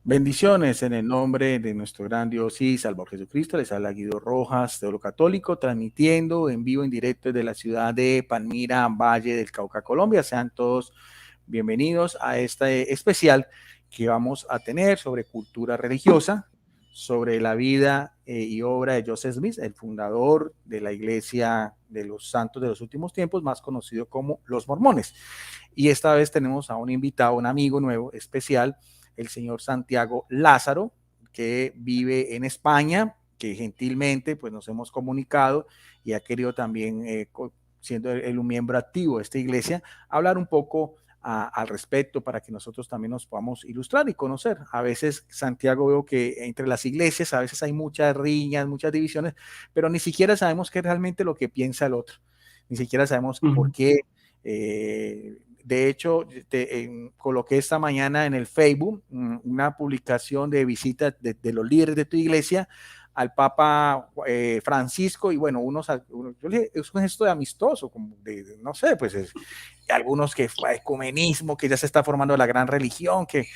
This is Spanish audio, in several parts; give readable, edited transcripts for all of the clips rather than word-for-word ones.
Bendiciones en el nombre de nuestro gran Dios y Salvador Jesucristo. Les habla Guido Rojas, teólogo católico, transmitiendo en vivo, en directo desde la ciudad de Palmira, Valle del Cauca, Colombia. Sean todos bienvenidos a este especial que vamos a tener sobre cultura religiosa, sobre la vida y obra de Joseph Smith, el fundador de la Iglesia de los Santos de los Últimos Tiempos, más conocido como los Mormones. Y esta vez tenemos a un invitado, un amigo nuevo, especial, el señor Santiago Lázaro, que vive en España, que gentilmente pues nos hemos comunicado y ha querido también, siendo él un miembro activo de esta iglesia, hablar un poco al respecto para que nosotros también nos podamos ilustrar y conocer. A veces, Santiago, veo que entre las iglesias a veces hay muchas riñas, muchas divisiones, pero ni siquiera sabemos qué es realmente lo que piensa el otro, ni siquiera sabemos por qué. De hecho, coloqué esta mañana en el Facebook una publicación de visita de los líderes de tu iglesia al Papa Francisco, y bueno, yo le dije, es un gesto de amistoso, como no sé, pues algunos que fue ecumenismo, que ya se está formando la gran religión, que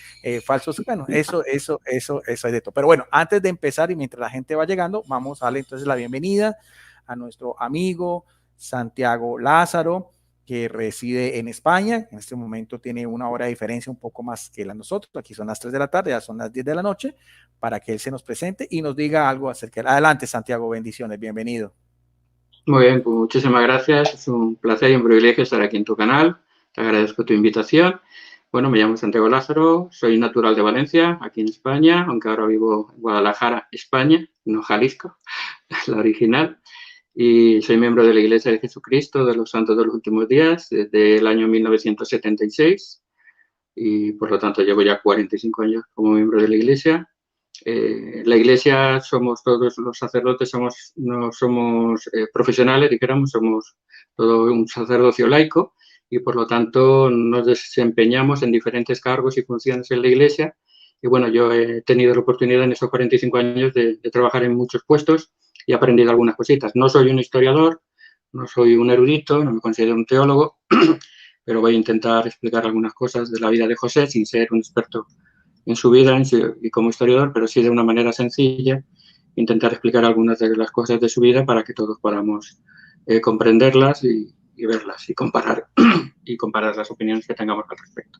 falsos, bueno, eso hay de todo. Pero bueno, antes de empezar y mientras la gente va llegando, vamos a darle entonces la bienvenida a nuestro amigo Santiago Lázaro, que reside en España. En este momento tiene una hora de diferencia un poco más que la nosotros. Aquí son las 3 de la tarde, ya son las 10 de la noche, para que él se nos presente y nos diga algo acerca de... Adelante, Santiago, bendiciones, bienvenido. Muy bien, pues muchísimas gracias. Es un placer y un privilegio estar aquí en tu canal. Te agradezco tu invitación. Bueno, me llamo Santiago Lázaro, soy natural de Valencia, aquí en España, aunque ahora vivo en Guadalajara, España, no Jalisco, la original. Y soy miembro de la Iglesia de Jesucristo de los Santos de los Últimos Días desde el año 1976 y por lo tanto llevo ya 45 años como miembro de la Iglesia. La Iglesia somos todos los sacerdotes, no somos profesionales, dijéramos, somos todo un sacerdocio laico y por lo tanto nos desempeñamos en diferentes cargos y funciones en la Iglesia. Y bueno, yo he tenido la oportunidad en esos 45 años de trabajar en muchos puestos y he aprendido algunas cositas. No soy un historiador, no soy un erudito, no me considero un teólogo, pero voy a intentar explicar algunas cosas de la vida de José sin ser un experto en su vida y como historiador, pero sí de una manera sencilla, intentar explicar algunas de las cosas de su vida para que todos podamos comprenderlas y verlas y comparar las opiniones que tengamos al respecto.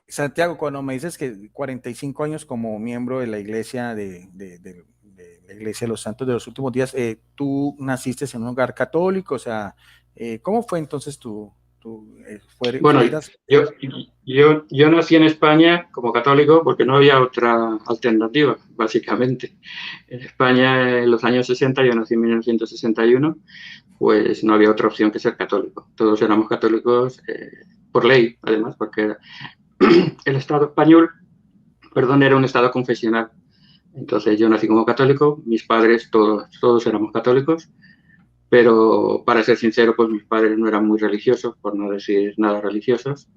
Santiago, cuando me dices que 45 años como miembro de la iglesia de la Iglesia de los Santos de los Últimos Días, tú naciste en un hogar católico, o sea, ¿cómo fue entonces Bueno, yo nací en España como católico porque no había otra alternativa, básicamente. En España, en los años 60, yo nací en 1961, pues no había otra opción que ser católico. Todos éramos católicos por ley, además, porque el Estado español, perdón, era un Estado confesional. Entonces yo nací como católico, mis padres todos éramos católicos, pero para ser sincero, pues mis padres no eran muy religiosos, por no decir nada religiosos.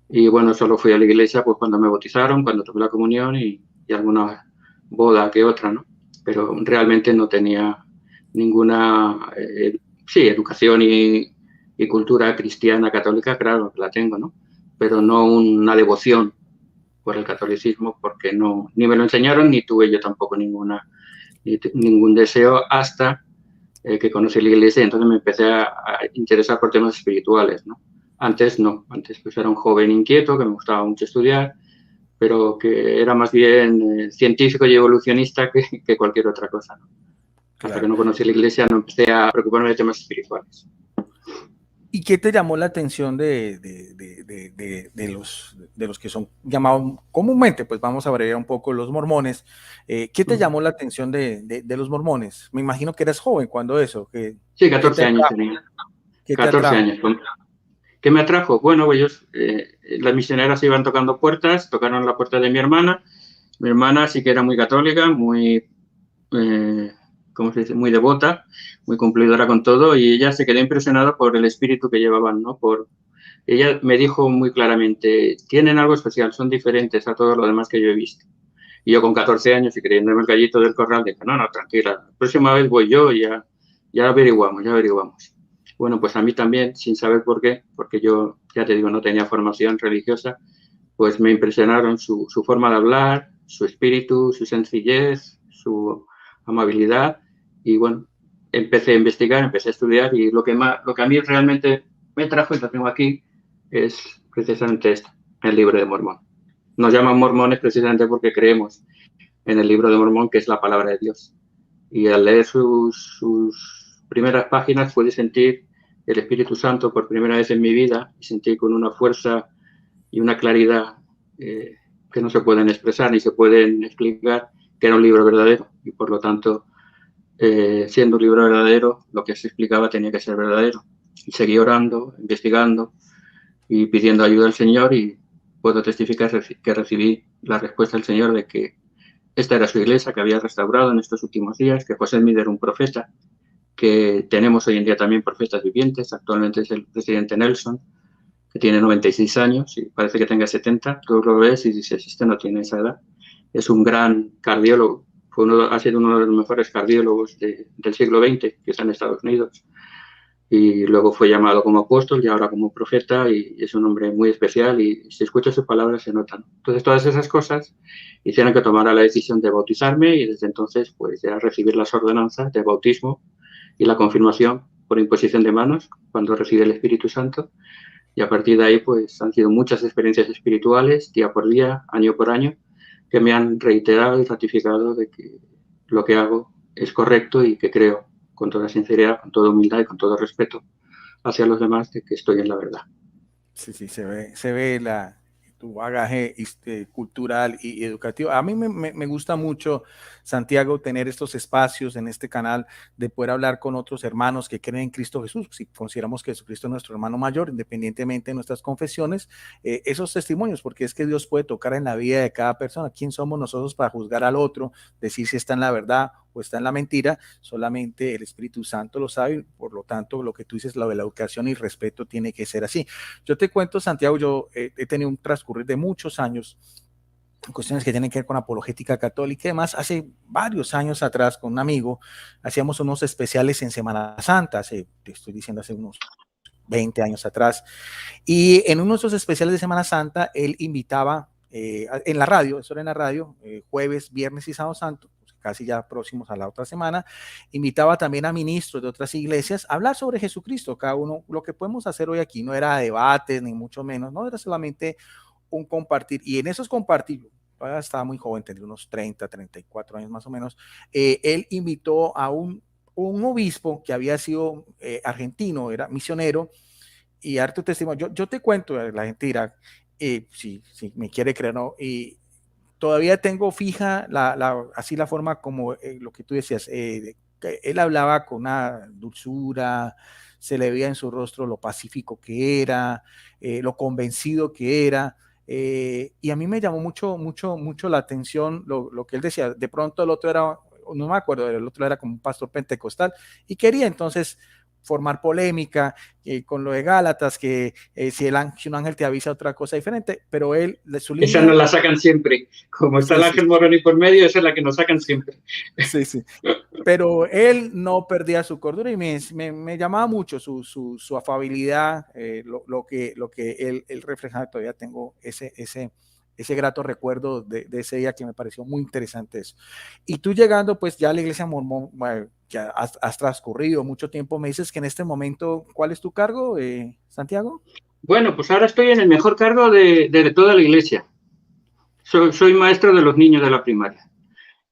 Y bueno, solo fui a la iglesia pues cuando me bautizaron, cuando tuve la comunión y alguna boda que otra, ¿no? Pero realmente no tenía ninguna, educación y cultura cristiana católica, claro, la tengo, ¿no? Pero no una devoción por el catolicismo, porque no, ni me lo enseñaron, ni tuve yo tampoco ningún deseo hasta que conocí la iglesia y entonces me empecé a interesar por temas espirituales, ¿no? Antes no, antes pues era un joven inquieto que me gustaba mucho estudiar, pero que era más bien científico y evolucionista que cualquier otra cosa, ¿no? Claro. Hasta que no conocí la iglesia no empecé a preocuparme de temas espirituales. ¿Y qué te llamó la atención de los que son llamados comúnmente, pues vamos a abreviar un poco, los mormones? ¿Qué te llamó la atención de los mormones? Me imagino que eras joven cuando eso. Sí, 14 años tenía. ¿Qué 14 años. ¿Qué me atrajo? Bueno, ellos, las misioneras iban tocando puertas, tocaron la puerta de mi hermana. Mi hermana sí que era muy católica, muy... ¿cómo se dice? Muy devota, muy cumplidora con todo, y ella se quedó impresionada por el espíritu que llevaban, ¿no? Ella me dijo muy claramente, tienen algo especial, son diferentes a todo lo demás que yo he visto. Y yo con 14 años y creyéndome el gallito del corral, dije, no, tranquila, la próxima vez voy yo y ya averiguamos. Bueno, pues a mí también, sin saber por qué, porque yo, ya te digo, no tenía formación religiosa, pues me impresionaron su forma de hablar, su espíritu, su sencillez, su amabilidad. Y bueno, empecé a investigar, empecé a estudiar, y lo que a mí realmente me trajo, y lo tengo aquí, es precisamente esto, el Libro de Mormón. Nos llaman mormones precisamente porque creemos en el Libro de Mormón, que es la palabra de Dios. Y al leer sus primeras páginas pude sentir el Espíritu Santo por primera vez en mi vida, y sentí con una fuerza y una claridad que no se pueden expresar ni se pueden explicar, que era un libro verdadero. Y por lo tanto, siendo un libro verdadero, lo que se explicaba tenía que ser verdadero. Y seguí orando, investigando y pidiendo ayuda al Señor, y puedo testificar que recibí la respuesta del Señor de que esta era su iglesia, que había restaurado en estos últimos días, que José Smith era un profeta, que tenemos hoy en día también profetas vivientes. Actualmente es el presidente Nelson, que tiene 96 años y parece que tenga 70. Tú lo ves y dices, este no tiene esa edad. Es un gran cardiólogo. Ha sido uno de los mejores cardiólogos del siglo XX, que está en Estados Unidos. Y luego fue llamado como apóstol y ahora como profeta, y es un hombre muy especial, y si escuchas sus palabras se notan. Entonces, todas esas cosas hicieron que tomara la decisión de bautizarme, y desde entonces pues ya recibir las ordenanzas de bautismo y la confirmación por imposición de manos cuando recibí el Espíritu Santo. Y a partir de ahí pues han sido muchas experiencias espirituales, día por día, año por año, que me han reiterado y ratificado de que lo que hago es correcto, y que creo con toda sinceridad, con toda humildad y con todo respeto hacia los demás, de que estoy en la verdad. Sí, sí, se ve tu bagaje cultural y educativo. A mí me gusta mucho, Santiago, tener estos espacios en este canal de poder hablar con otros hermanos que creen en Cristo Jesús. Si consideramos que Jesucristo es nuestro hermano mayor, independientemente de nuestras confesiones, esos testimonios, porque es que Dios puede tocar en la vida de cada persona. ¿Quién somos nosotros para juzgar al otro, decir si está en la verdad o está en la mentira? Solamente el Espíritu Santo lo sabe. Por lo tanto, lo que tú dices, lo de la educación y respeto tiene que ser así. Yo te cuento, Santiago, yo he tenido un transcurrir de muchos años, cuestiones que tienen que ver con apologética católica y demás. Hace varios años atrás, con un amigo, hacíamos unos especiales en Semana Santa, te estoy diciendo hace unos 20 años atrás, y en uno de esos especiales de Semana Santa, él invitaba en la radio, eso era en la radio, jueves, viernes y sábado santo, casi ya próximos a la otra semana, invitaba también a ministros de otras iglesias a hablar sobre Jesucristo. Cada uno, lo que podemos hacer hoy aquí no era debates, ni mucho menos, no, era solamente un compartir. Y en esos compartir, estaba muy joven, tenía unos 30, 34 años más o menos, él invitó a un obispo que había sido argentino, era misionero, y harto testimonio. Yo te cuento, la gente dirá, si me quiere creer, no, y todavía tengo fija así la forma como lo que tú decías, él hablaba con una dulzura, se le veía en su rostro lo pacífico que era, lo convencido que era, y a mí me llamó mucho la atención lo que él decía. De pronto el otro era, no me acuerdo, el otro era como un pastor pentecostal y quería entonces formar polémica con lo de Gálatas, que si un ángel te avisa otra cosa diferente, pero él, de su línea... Esa nos la sacan siempre, como está el ángel Moroni por medio, esa es la que nos sacan siempre. Sí, sí. Pero él no perdía su cordura, y me llamaba mucho su afabilidad, lo que él reflejaba. Todavía tengo ese grato recuerdo de ese día, que me pareció muy interesante eso. Y tú llegando pues ya a la iglesia mormón, ya has transcurrido mucho tiempo. Me dices que en este momento, ¿cuál es tu cargo, Santiago? Bueno, pues ahora estoy en el mejor cargo de toda la iglesia. Soy maestro de los niños de la primaria.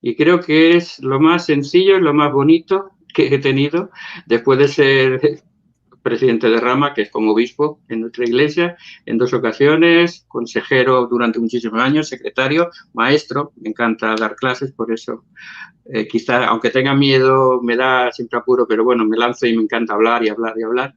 Y creo que es lo más sencillo y lo más bonito que he tenido después de ser presidente de rama, que es como obispo en nuestra iglesia, en 2 ocasiones, consejero durante muchísimos años, secretario, maestro. Me encanta dar clases, por eso quizá, aunque tenga miedo, me da siempre apuro, pero bueno, me lanzo y me encanta hablar y hablar y hablar.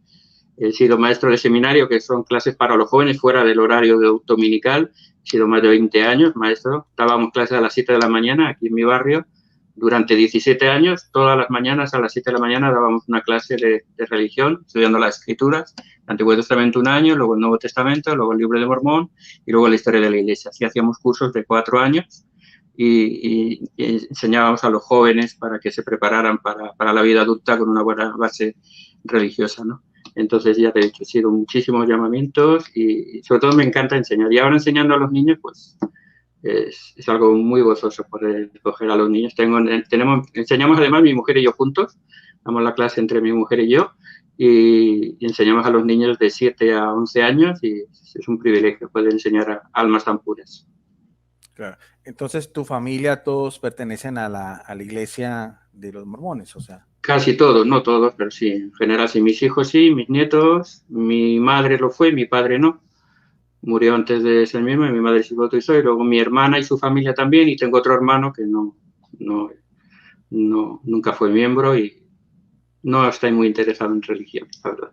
He sido maestro de seminario, que son clases para los jóvenes fuera del horario dominical. He sido más de 20 años maestro. Dábamos clases a las 7 de la mañana aquí en mi barrio. Durante 17 años, todas las mañanas a las 7 de la mañana dábamos una clase de religión, estudiando las Escrituras, el Antiguo Testamento un año, luego el Nuevo Testamento, luego el Libro de Mormón y luego la historia de la Iglesia. Así hacíamos cursos de 4 años y enseñábamos a los jóvenes para que se prepararan para la vida adulta con una buena base religiosa, ¿no? Entonces, ya te he dicho, he sido muchísimos llamamientos y sobre todo me encanta enseñar. Y ahora enseñando a los niños, pues es algo muy gozoso poder coger a los niños. Enseñamos además mi mujer y yo juntos, damos la clase entre mi mujer y yo y enseñamos a los niños de 7 a 11 años y es un privilegio poder enseñar a almas tan puras. Claro. Entonces, tu familia, todos pertenecen a la iglesia de los mormones, o sea. Casi todos, no todos, pero sí, en general sí. Mis hijos sí, mis nietos, mi madre lo fue, mi padre no. Murió antes de ser mismo y mi madre se bautizó, y luego mi hermana y su familia también, y tengo otro hermano que nunca fue miembro y no está muy interesado en religión, la verdad.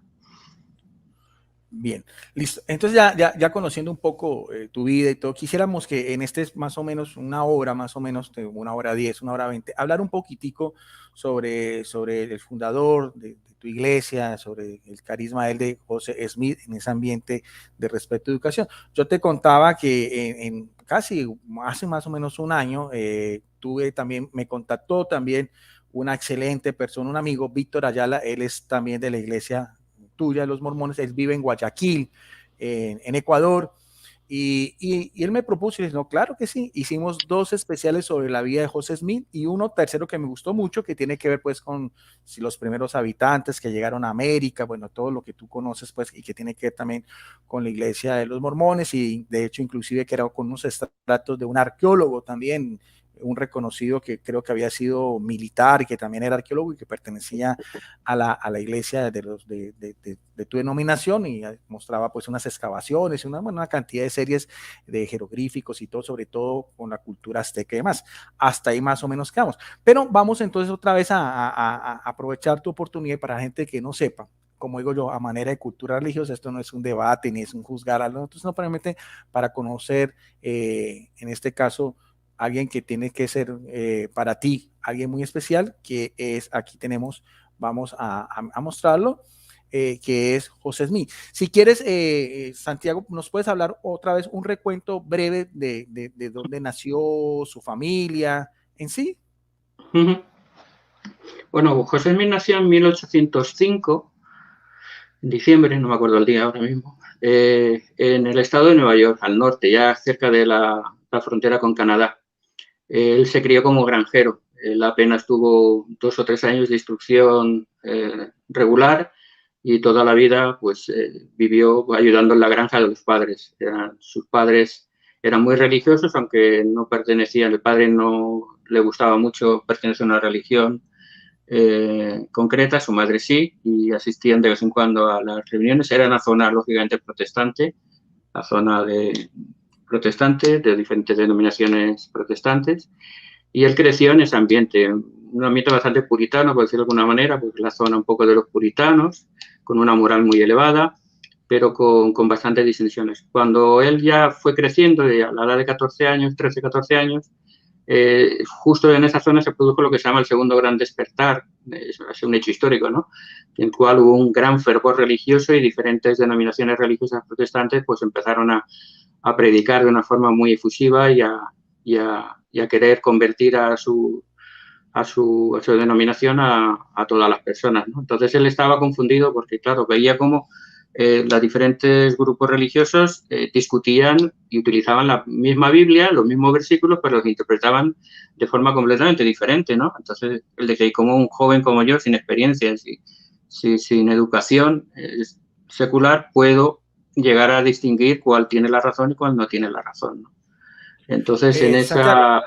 Bien, listo. Entonces ya conociendo un poco tu vida y todo, quisiéramos que en más o menos una hora, más o menos, 1 hora 10, 1 hora 20, hablar un poquitico sobre el fundador de tu iglesia, sobre el carisma de José Smith en ese ambiente de respeto y educación. Yo te contaba que en casi hace más o menos un año me contactó también una excelente persona, un amigo, Víctor Ayala. Él es también de la iglesia tuya de los mormones. Él vive en Guayaquil, en Ecuador, y él me propuso y dice, no, claro que sí. Hicimos 2 especiales sobre la vida de José Smith y uno tercero que me gustó mucho, que tiene que ver pues con los primeros habitantes que llegaron a América, bueno, todo lo que tú conoces pues, y que tiene que ver también con la iglesia de los mormones, y de hecho inclusive que era con unos estratos de un arqueólogo también, un reconocido que creo que había sido militar y que también era arqueólogo y que pertenecía a la iglesia de tu denominación, y mostraba pues unas excavaciones, una cantidad de series de jeroglíficos y todo, sobre todo con la cultura azteca y demás. Hasta ahí más o menos quedamos. Pero vamos entonces otra vez a aprovechar tu oportunidad para gente que no sepa, como digo yo, a manera de cultura religiosa. Esto no es un debate ni es un juzgar a los otros, no, simplemente para conocer, en este caso, alguien que tiene que ser para ti, alguien muy especial, que es, aquí tenemos, vamos a mostrarlo, que es José Smith. Si quieres, Santiago, ¿nos puedes hablar otra vez un recuento breve de dónde nació, su familia en sí? Bueno, José Smith nació en 1805, en diciembre, no me acuerdo el día ahora mismo, en el estado de Nueva York, al norte, ya cerca de la frontera con Canadá. Él se crió como granjero. Él apenas tuvo 2 o 3 años de instrucción regular y toda la vida pues vivió ayudando en la granja de los padres. Sus padres eran muy religiosos, aunque no pertenecían, el padre no le gustaba mucho pertenecer a una religión concreta, su madre sí, y asistían de vez en cuando a las reuniones. Era una zona lógicamente protestante, la zona de protestantes, de diferentes denominaciones protestantes, y él creció en ese ambiente, un ambiente bastante puritano, por decirlo de alguna manera, porque es la zona un poco de los puritanos, con una moral muy elevada, pero con bastantes disensiones. Cuando él ya fue creciendo, a la edad de 14 años, 13, 14 años, justo en esa zona se produjo lo que se llama el segundo gran despertar, es un hecho histórico, ¿no? En el cual hubo un gran fervor religioso y diferentes denominaciones religiosas protestantes pues empezaron a predicar de una forma muy efusiva y a querer convertir a su denominación a todas las personas, ¿no? Entonces él estaba confundido porque, claro, veía cómo los diferentes grupos religiosos discutían y utilizaban la misma Biblia, los mismos versículos, pero los interpretaban de forma completamente diferente, ¿no? Entonces él decía, y como un joven como yo, sin experiencia, sin educación secular, puedo llegar a distinguir cuál tiene la razón y cuál no tiene la razón, ¿no? Entonces, en esa...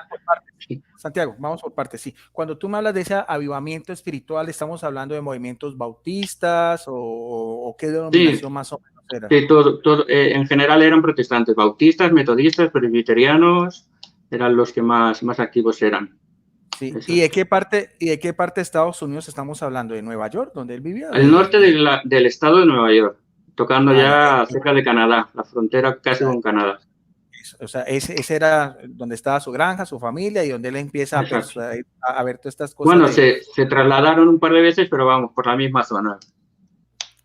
Santiago, vamos por partes, sí. Cuando tú me hablas de ese avivamiento espiritual, ¿estamos hablando de movimientos bautistas o qué denominación más o menos era? Sí, en general eran protestantes, bautistas, metodistas, presbiterianos, eran los que más activos eran. Sí. ¿Y de qué parte de Estados Unidos estamos hablando? ¿De Nueva York, donde él vivía? Al norte del estado de Nueva York, tocando ya cerca de Canadá, la frontera casi con Canadá. O sea, ese era donde estaba su granja, su familia, y donde él empieza a ver todas estas cosas. Bueno, se trasladaron un par de veces, pero vamos, por la misma zona.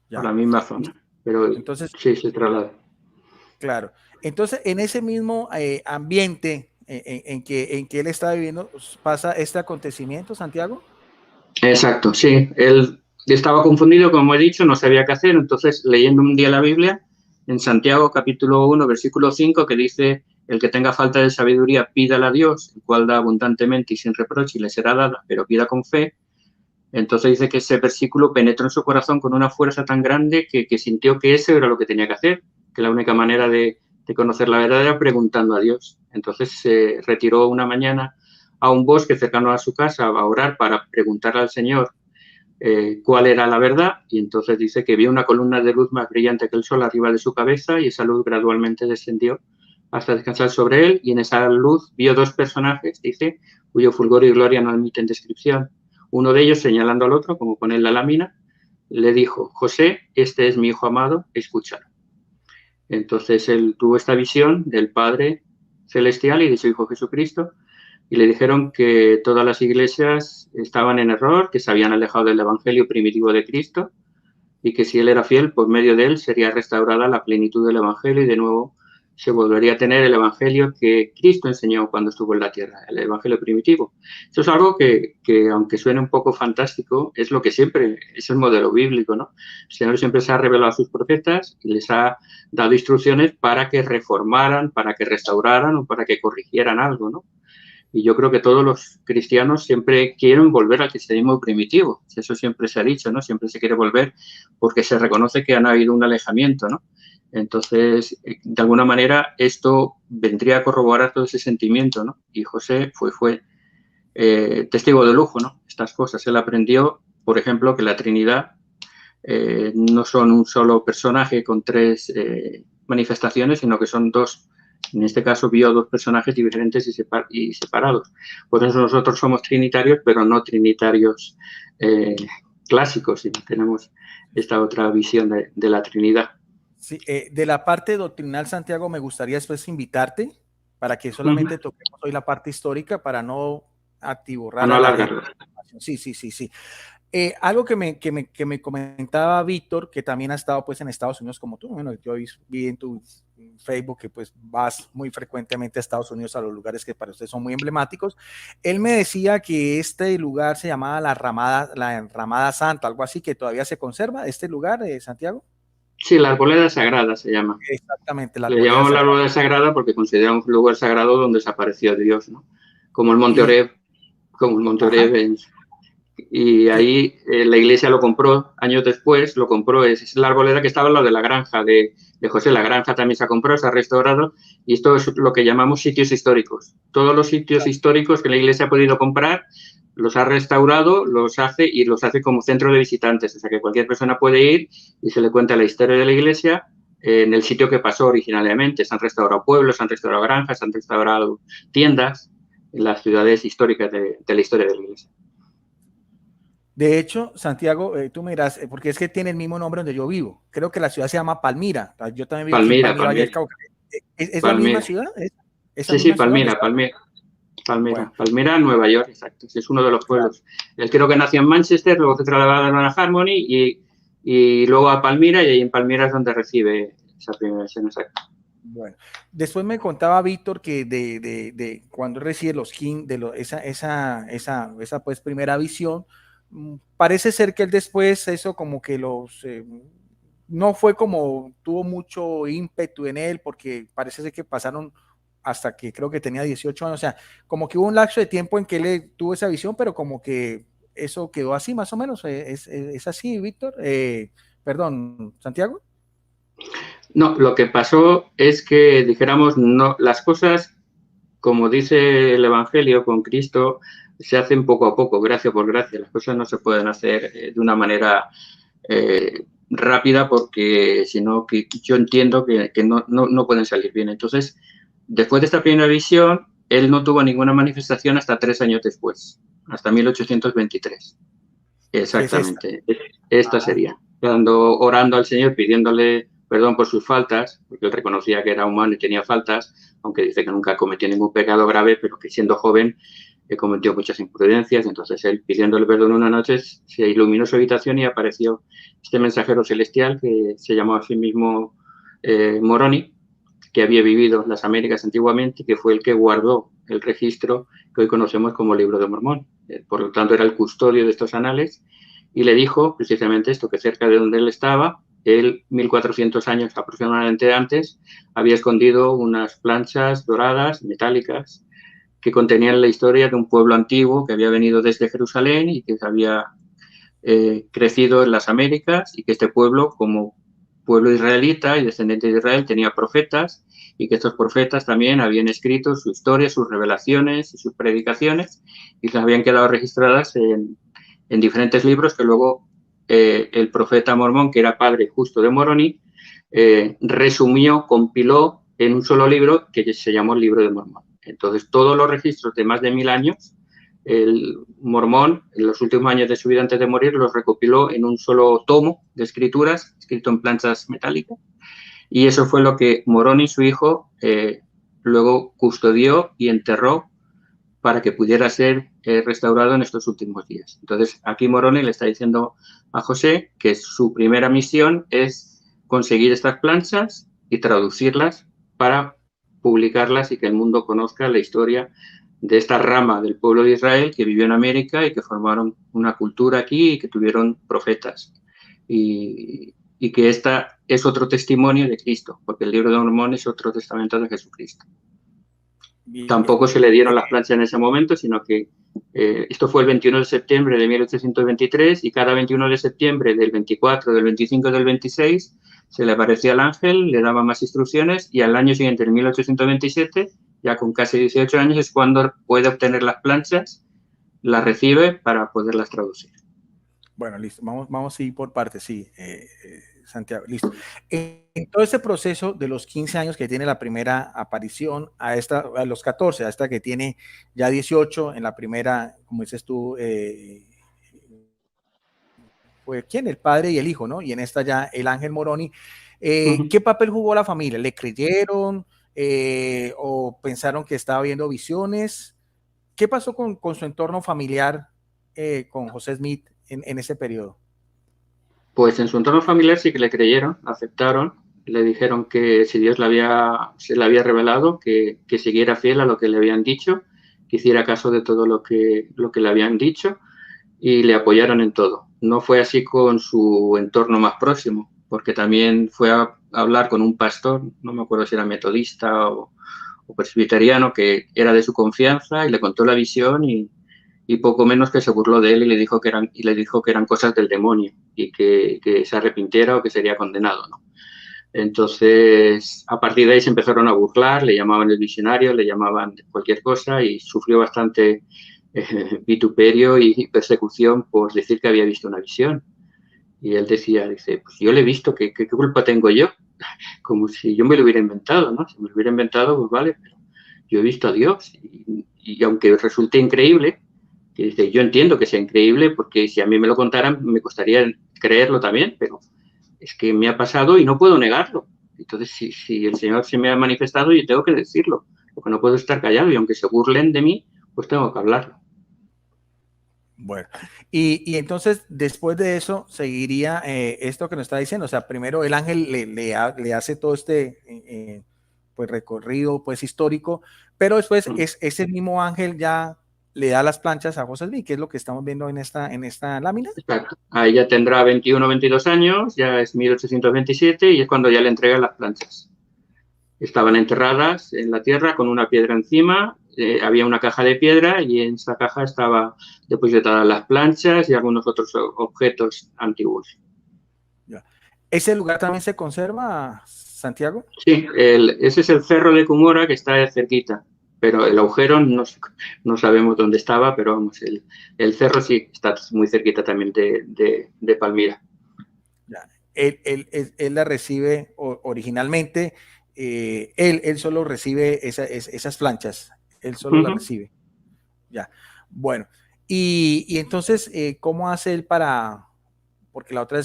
Ya. Por la misma zona. Pero entonces, sí, se traslada. Claro. Entonces, en ese mismo ambiente en que él está viviendo, ¿pasa este acontecimiento, Santiago? Exacto, sí. Él estaba confundido, como he dicho, no sabía qué hacer, entonces leyendo un día la Biblia, en Santiago capítulo 1, versículo 5, que dice: el que tenga falta de sabiduría, pídala a Dios, el cual da abundantemente y sin reproche y le será dada, pero pida con fe. Entonces dice que ese versículo penetró en su corazón con una fuerza tan grande que sintió que eso era lo que tenía que hacer, que la única manera de conocer la verdad era preguntando a Dios. Entonces se retiró una mañana a un bosque cercano a su casa a orar para preguntarle al Señor cuál era la verdad, y entonces dice que vio una columna de luz más brillante que el sol arriba de su cabeza, y esa luz gradualmente descendió hasta descansar sobre él, y en esa luz vio dos personajes, dice, cuyo fulgor y gloria no admiten descripción. Uno de ellos, señalando al otro, como pone en la lámina, le dijo: José, este es mi hijo amado, escúchalo. Entonces él tuvo esta visión del Padre Celestial y de su Hijo Jesucristo, y le dijeron que todas las iglesias estaban en error, que se habían alejado del evangelio primitivo de Cristo, y que si él era fiel, por medio de él sería restaurada la plenitud del evangelio, y de nuevo se volvería a tener el evangelio que Cristo enseñó cuando estuvo en la tierra, el evangelio primitivo. Eso es algo que aunque suene un poco fantástico, es lo que siempre es el modelo bíblico, ¿no? El Señor siempre se ha revelado a sus profetas y les ha dado instrucciones para que reformaran, para que restauraran o para que corrigieran algo, ¿no? Y yo creo que todos los cristianos siempre quieren volver al cristianismo primitivo. Eso siempre se ha dicho, ¿no? Siempre se quiere volver porque se reconoce que han habido un alejamiento, ¿no? Entonces, de alguna manera, esto vendría a corroborar todo ese sentimiento, ¿no? Y José fue testigo de lujo, ¿no? Estas cosas. Él aprendió, por ejemplo, que la Trinidad no son un solo personaje con tres manifestaciones, sino que son dos. En este caso vio dos personajes diferentes y separados. Por eso nosotros somos trinitarios, pero no trinitarios clásicos, sino tenemos esta otra visión de la Trinidad. Sí, de la parte doctrinal, Santiago, me gustaría después invitarte para que solamente toquemos hoy la parte histórica para no atiborrar a la gente. Sí. Algo que me comentaba Víctor, que también ha estado pues en Estados Unidos como tú. Bueno, yo vi en tu Facebook que pues vas muy frecuentemente a Estados Unidos, a los lugares que para ustedes son muy emblemáticos. Él me decía que este lugar se llamaba la Ramada Santa, algo así, que todavía se conserva, este lugar, Santiago. Sí, la Arboleda Sagrada se llama. Exactamente. Le llamamos la Arboleda Sagrada porque consideramos un lugar sagrado donde desapareció Dios, ¿no? Como el Monte Oreb, y ahí la iglesia lo compró años después, es la arboleda que estaba en lo de la granja de José. La granja también se ha comprado, se ha restaurado, y esto es lo que llamamos sitios históricos. Todos los sitios históricos que la iglesia ha podido comprar, los ha restaurado, los hace como centro de visitantes, o sea que cualquier persona puede ir y se le cuenta la historia de la iglesia en el sitio que pasó originalmente. Se han restaurado pueblos, se han restaurado granjas, se han restaurado tiendas en las ciudades históricas de la historia de la iglesia. De hecho, Santiago, tú miras, porque es que tiene el mismo nombre donde yo vivo. Creo que la ciudad se llama Palmira. Yo también vivo Palmira, aquí en Palmira. ¿Es la misma ciudad? Sí, Palmira. Bueno. Palmira, Nueva York, exacto. Es uno de los pueblos. Él creo que nació en Manchester, luego se trasladaron a Harmony y luego a Palmira, y ahí en Palmira es donde recibe esa primera versión, exacta. Bueno, después me contaba Víctor que de cuando recibe los King, esa pues primera visión, parece ser que él después eso como que no fue como tuvo mucho ímpetu en él, porque parece ser que pasaron hasta que creo que tenía 18 años, o sea, como que hubo un lapso de tiempo en que él tuvo esa visión, pero como que eso quedó así más o menos. ¿Es así, Víctor? Perdón, Santiago. No, lo que pasó es que, dijéramos, no, las cosas, como dice el Evangelio con Cristo, se hacen poco a poco, gracia por gracia. Las cosas no se pueden hacer de una manera rápida, porque si no, yo entiendo que no pueden salir bien. Entonces, después de esta primera visión, él no tuvo ninguna manifestación hasta 3 años después, hasta 1823. Exactamente. Esta sería. Orando al Señor, pidiéndole perdón por sus faltas, porque él reconocía que era humano y tenía faltas, aunque dice que nunca cometió ningún pecado grave, pero que siendo joven cometió muchas imprudencias. Entonces él, pidiéndole perdón una noche, se iluminó su habitación y apareció este mensajero celestial que se llamó a sí mismo Moroni, que había vivido en las Américas antiguamente y que fue el que guardó el registro que hoy conocemos como Libro de Mormón. Por lo tanto, era el custodio de estos anales, y le dijo precisamente esto, que cerca de donde él estaba, él 1400 años aproximadamente antes, había escondido unas planchas doradas, metálicas, que contenían la historia de un pueblo antiguo que había venido desde Jerusalén y que había crecido en las Américas, y que este pueblo, como pueblo israelita y descendiente de Israel, tenía profetas, y que estos profetas también habían escrito su historia, sus revelaciones y sus predicaciones, y las habían quedado registradas en diferentes libros que luego el profeta mormón, que era padre justo de Moroni, resumió, compiló en un solo libro que se llamó el Libro de Mormón. Entonces, todos los registros de más de 1000 años, el mormón, en los últimos años de su vida antes de morir, los recopiló en un solo tomo de escrituras, escrito en planchas metálicas, y eso fue lo que Moroni, su hijo, luego custodió y enterró para que pudiera ser restaurado en estos últimos días. Entonces, aquí Moroni le está diciendo a José que su primera misión es conseguir estas planchas y traducirlas para publicarlas y que el mundo conozca la historia de esta rama del pueblo de Israel que vivió en América y que formaron una cultura aquí y que tuvieron profetas. Y que esta es otro testimonio de Cristo, porque el Libro de Mormón es otro testamento de Jesucristo. Bien. Tampoco se le dieron las planchas en ese momento, sino que esto fue el 21 de septiembre de 1823, y cada 21 de septiembre del 24, del 25 y del 26 se le aparecía el ángel, le daba más instrucciones, y al año siguiente, en 1827, ya con casi 18 años, es cuando puede obtener las planchas, las recibe para poderlas traducir. Bueno, listo. Vamos a ir por partes, sí, Santiago, listo. En todo este proceso de los 15 años que tiene la primera aparición a los 14, a esta que tiene ya 18, en la primera, como dices tú, fue ¿quién? El padre y el hijo, ¿no? Y en esta ya el ángel Moroni. ¿Qué papel jugó la familia? ¿Le creyeron o pensaron que estaba viendo visiones? ¿Qué pasó con su entorno familiar, con José Smith en ese periodo? Pues en su entorno familiar sí que le creyeron, aceptaron, le dijeron que si Dios se le había revelado, que siguiera fiel a lo que le habían dicho, que hiciera caso de todo lo que le habían dicho, y le apoyaron en todo. No fue así con su entorno más próximo, porque también fue a hablar con un pastor, no me acuerdo si era metodista o presbiteriano, que era de su confianza, y le contó la visión, y poco menos que se burló de él y le dijo que eran cosas del demonio y que se arrepintiera o que sería condenado, ¿no? Entonces, a partir de ahí se empezaron a burlar, le llamaban el visionario, le llamaban cualquier cosa, y sufrió bastante vituperio y persecución por decir que había visto una visión. Y él dice, pues yo le he visto, ¿qué culpa tengo yo? Como si yo me lo hubiera inventado, ¿no? Si me lo hubiera inventado, pues vale, pero yo he visto a Dios, y aunque resulte increíble, que dice, yo entiendo que sea increíble, porque si a mí me lo contaran me costaría creerlo también, pero es que me ha pasado y no puedo negarlo. Entonces, si el Señor se me ha manifestado, yo tengo que decirlo, porque no puedo estar callado, y aunque se burlen de mí, pues tengo que hablarlo. Bueno, y entonces después de eso seguiría esto que nos está diciendo. O sea, primero el ángel le hace todo este pues recorrido pues histórico, pero después ese mismo ángel ya le da las planchas a José Smith, que es lo que estamos viendo en esta lámina. Exacto. Ahí ya tendrá 21 o 22 años, ya es 1827, y es cuando ya le entregan las planchas. Estaban enterradas en la tierra con una piedra encima, había una caja de piedra, y en esa caja estaba depositadas las planchas y algunos otros objetos antiguos. ¿Ese lugar también se conserva, Santiago? Sí, ese es el cerro de Cumora, que está cerquita, pero el agujero no sabemos dónde estaba, pero vamos, el cerro sí está muy cerquita también de Palmira. Ya. Él la recibe originalmente, él solo recibe esas planchas, él solo las recibe. Ya, bueno, y entonces, ¿cómo hace él porque la otra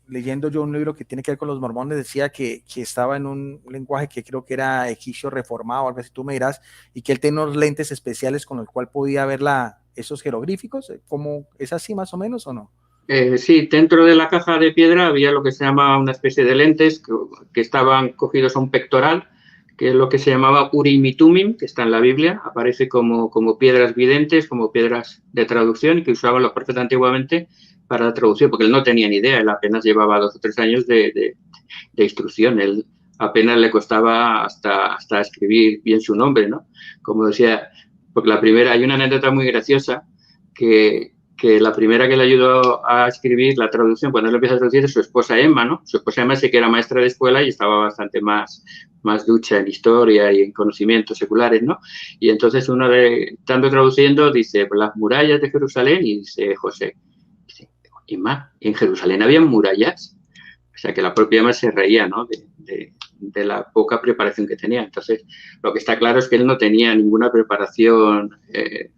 leyendo yo un libro que tiene que ver con los mormones, decía que estaba en un lenguaje que creo que era egipcio reformado, algo así, tú me dirás, y que él tenía unos lentes especiales con los cuales podía ver esos jeroglíficos? ¿Cómo es así más o menos o no? Sí, dentro de la caja de piedra había lo que se llama una especie de lentes que estaban cogidos a un pectoral, que es lo que se llamaba Urim y Tumim, que está en la Biblia, aparece como piedras videntes, como piedras de traducción, que usaban los profetas antiguamente para traducir, porque él no tenía ni idea, él apenas llevaba 2 o 3 años de instrucción, él apenas le costaba hasta escribir bien su nombre, ¿no? Como decía, porque hay una anécdota muy graciosa que la primera que le ayudó a escribir la traducción, cuando él empieza a traducir, es su esposa Emma, ¿no? Su esposa Emma sí que era maestra de escuela y estaba bastante más ducha en historia y en conocimientos seculares, ¿no? Y entonces estando traduciendo, dice, las murallas de Jerusalén, y dice José, dice, Emma, ¿en Jerusalén había murallas? O sea, que la propia Emma se reía, ¿no? De la poca preparación que tenía. Entonces, lo que está claro es que él no tenía ninguna preparación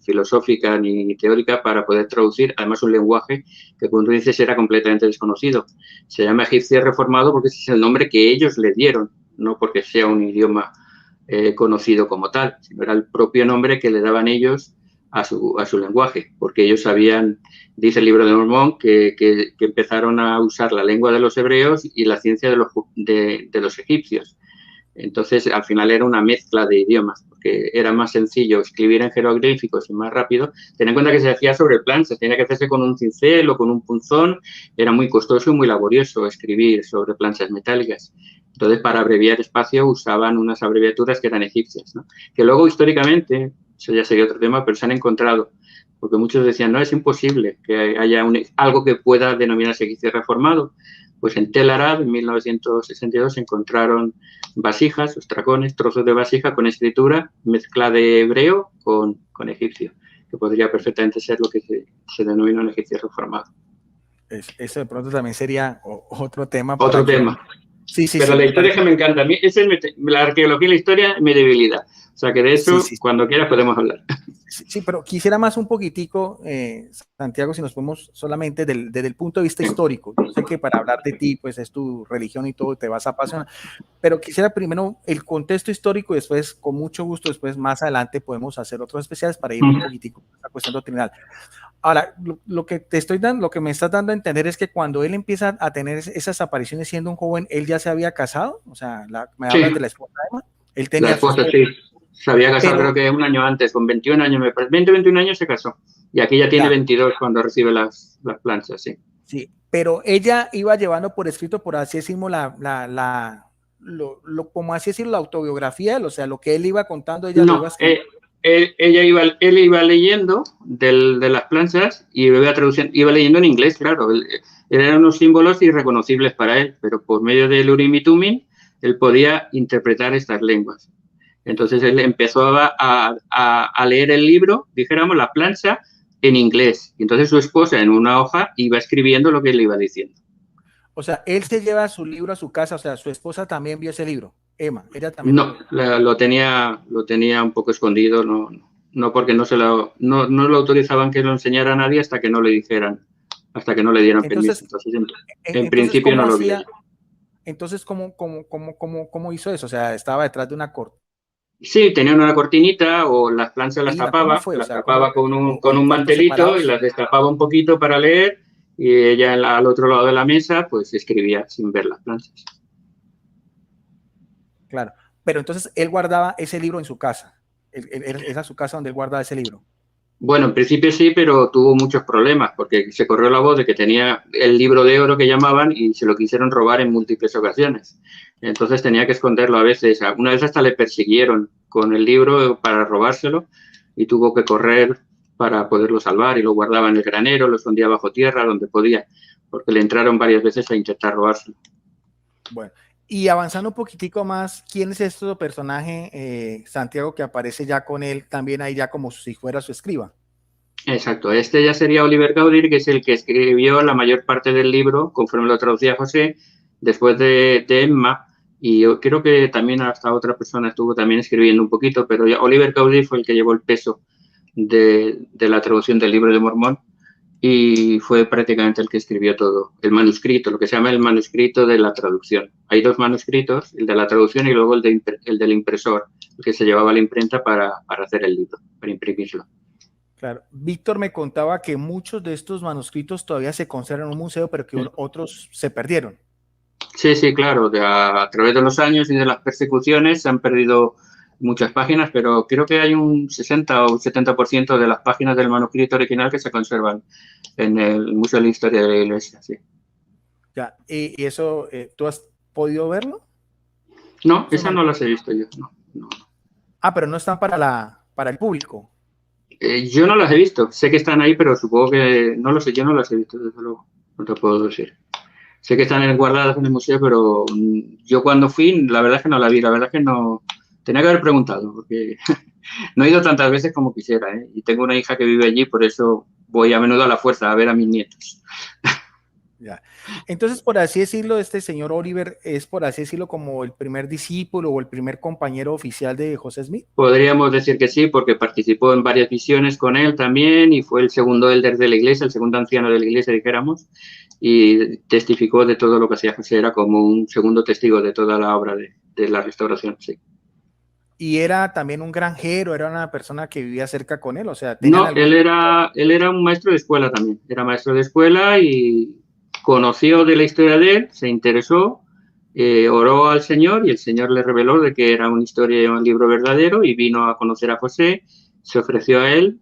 filosófica ni teórica para poder traducir, además un lenguaje que, como tú dices, era completamente desconocido. Se llama egipcio reformado porque ese es el nombre que ellos le dieron, no porque sea un idioma conocido como tal, sino era el propio nombre que le daban ellos a su lenguaje, porque ellos sabían, dice el libro de Mormón, que empezaron a usar la lengua de los hebreos y la ciencia de los egipcios. Entonces, al final era una mezcla de idiomas, porque era más sencillo escribir en jeroglíficos y más rápido. Ten en cuenta que se hacía sobre planchas, tenía que hacerse con un cincel o con un punzón, era muy costoso y muy laborioso escribir sobre planchas metálicas. Entonces, para abreviar espacio usaban unas abreviaturas que eran egipcias, ¿no? Que luego, históricamente, eso ya sería otro tema, pero se han encontrado, porque muchos decían, no, es imposible que haya algo que pueda denominarse egipcio reformado. Pues en Tel Arab, en 1962, se encontraron vasijas, ostracones, trozos de vasija con escritura, mezcla de hebreo con egipcio, que podría perfectamente ser lo que se denomina un egipcio reformado. Eso de pronto también sería otro tema. Otro tema. Sí, sí, pero sí, la historia que me encanta. A mí, la arqueología y la historia es mi debilidad. O sea que de eso, sí. Cuando quieras, podemos hablar. Sí, pero quisiera más un poquitico, Santiago, si nos podemos solamente desde el punto de vista histórico. Yo sé que para hablar de ti, pues es tu religión y todo, te vas a apasionar, pero quisiera primero el contexto histórico y después, con mucho gusto, después más adelante podemos hacer otros especiales para ir un poquitico a la cuestión doctrinal. Ahora, lo que me estás dando a entender es que cuando él empieza a tener esas apariciones siendo un joven, él ya se había casado, o sea, me hablas de la esposa de Emma, él tenía la esposa, sí, se había casado creo que un año antes, con 21 años, 21 años se casó, y aquí ya tiene 22 cuando recibe las planchas, sí. Sí, pero ella iba llevando por escrito, por así decirlo, como así decirlo, la autobiografía, o sea, lo que él iba contando, ella lo iba escribiendo. Él iba leyendo de las planchas y iba traduciendo, iba leyendo en inglés, claro. Eran unos símbolos irreconocibles para él, pero por medio del Urim y Tumim, él podía interpretar estas lenguas. Entonces él empezó a leer el libro, dijéramos, la plancha, en inglés. Y entonces su esposa en una hoja iba escribiendo lo que él le iba diciendo. O sea, él se lleva su libro a su casa, o sea, su esposa también vio ese libro. Emma, ella también. No, lo tenía un poco escondido, no porque no lo autorizaban que lo enseñara a nadie hasta que no le dijeran, hasta que no le dieran permiso. Entonces, en principio no lo vio. Entonces, ¿cómo hizo eso? O sea, estaba detrás de una cortina. Sí, tenía una cortinita o las planchas las tapaba con un mantelito y las destapaba un poquito para leer y ella al otro lado de la mesa pues escribía sin ver las planchas. Claro, pero entonces él guardaba ese libro en su casa. ¿Era su casa donde él guardaba ese libro? Bueno, en principio sí, pero tuvo muchos problemas porque se corrió la voz de que tenía el libro de oro que llamaban y se lo quisieron robar en múltiples ocasiones. Entonces tenía que esconderlo a veces. Una vez hasta le persiguieron con el libro para robárselo y tuvo que correr para poderlo salvar y lo guardaba en el granero, lo escondía bajo tierra donde podía, porque le entraron varias veces a intentar robárselo. Bueno, y avanzando un poquitico más, ¿quién es este personaje, Santiago, que aparece ya con él también ahí ya como si fuera su escriba? Exacto, este ya sería Oliver Cowdery, que es el que escribió la mayor parte del libro, conforme lo traducía José, después de Emma, y yo creo que también hasta otra persona estuvo también escribiendo un poquito, pero Oliver Cowdery fue el que llevó el peso de la traducción del libro de Mormón y fue prácticamente el que escribió todo, el manuscrito, lo que se llama el manuscrito de la traducción. Hay dos manuscritos, el de la traducción y luego el del impresor, el que se llevaba a la imprenta para hacer el libro, para imprimirlo. Claro, Víctor me contaba que muchos de estos manuscritos todavía se conservan en un museo, pero que otros se perdieron. Sí, sí, claro. A través de los años y de las persecuciones se han perdido muchas páginas, pero creo que hay un 60 o 70% de las páginas del manuscrito original que se conservan en el Museo de la Historia de la Iglesia, sí. Ya, y eso, ¿tú has podido verlo? No, Eso esas no. no las he visto yo, no, no. Ah, pero no están para el público. Yo no las he visto, sé que están ahí, pero supongo que, no lo sé, yo no las he visto, desde luego, no te puedo decir. Sé que están guardadas en el museo, pero yo cuando fui, la verdad es que no la vi, la verdad es que no, tenía que haber preguntado, porque no he ido tantas veces como quisiera, ¿eh? Y tengo una hija que vive allí, por eso voy a menudo a la fuerza a ver a mis nietos. Ya. Entonces, por así decirlo, este señor Oliver es, por así decirlo, como el primer discípulo o el primer compañero oficial de José Smith. Podríamos decir que sí, porque participó en varias misiones con él también y fue el segundo elder de la iglesia, el segundo anciano de la iglesia, dijéramos, y testificó de todo lo que hacía José, era como un segundo testigo de toda la obra de la restauración, sí. Y era también un granjero, era una persona que vivía cerca con él, o sea, tenían No, algún... él era un maestro de escuela también, era maestro de escuela y conoció de la historia de él, se interesó, oró al Señor y el Señor le reveló de que era una historia y un libro verdadero y vino a conocer a José, se ofreció a él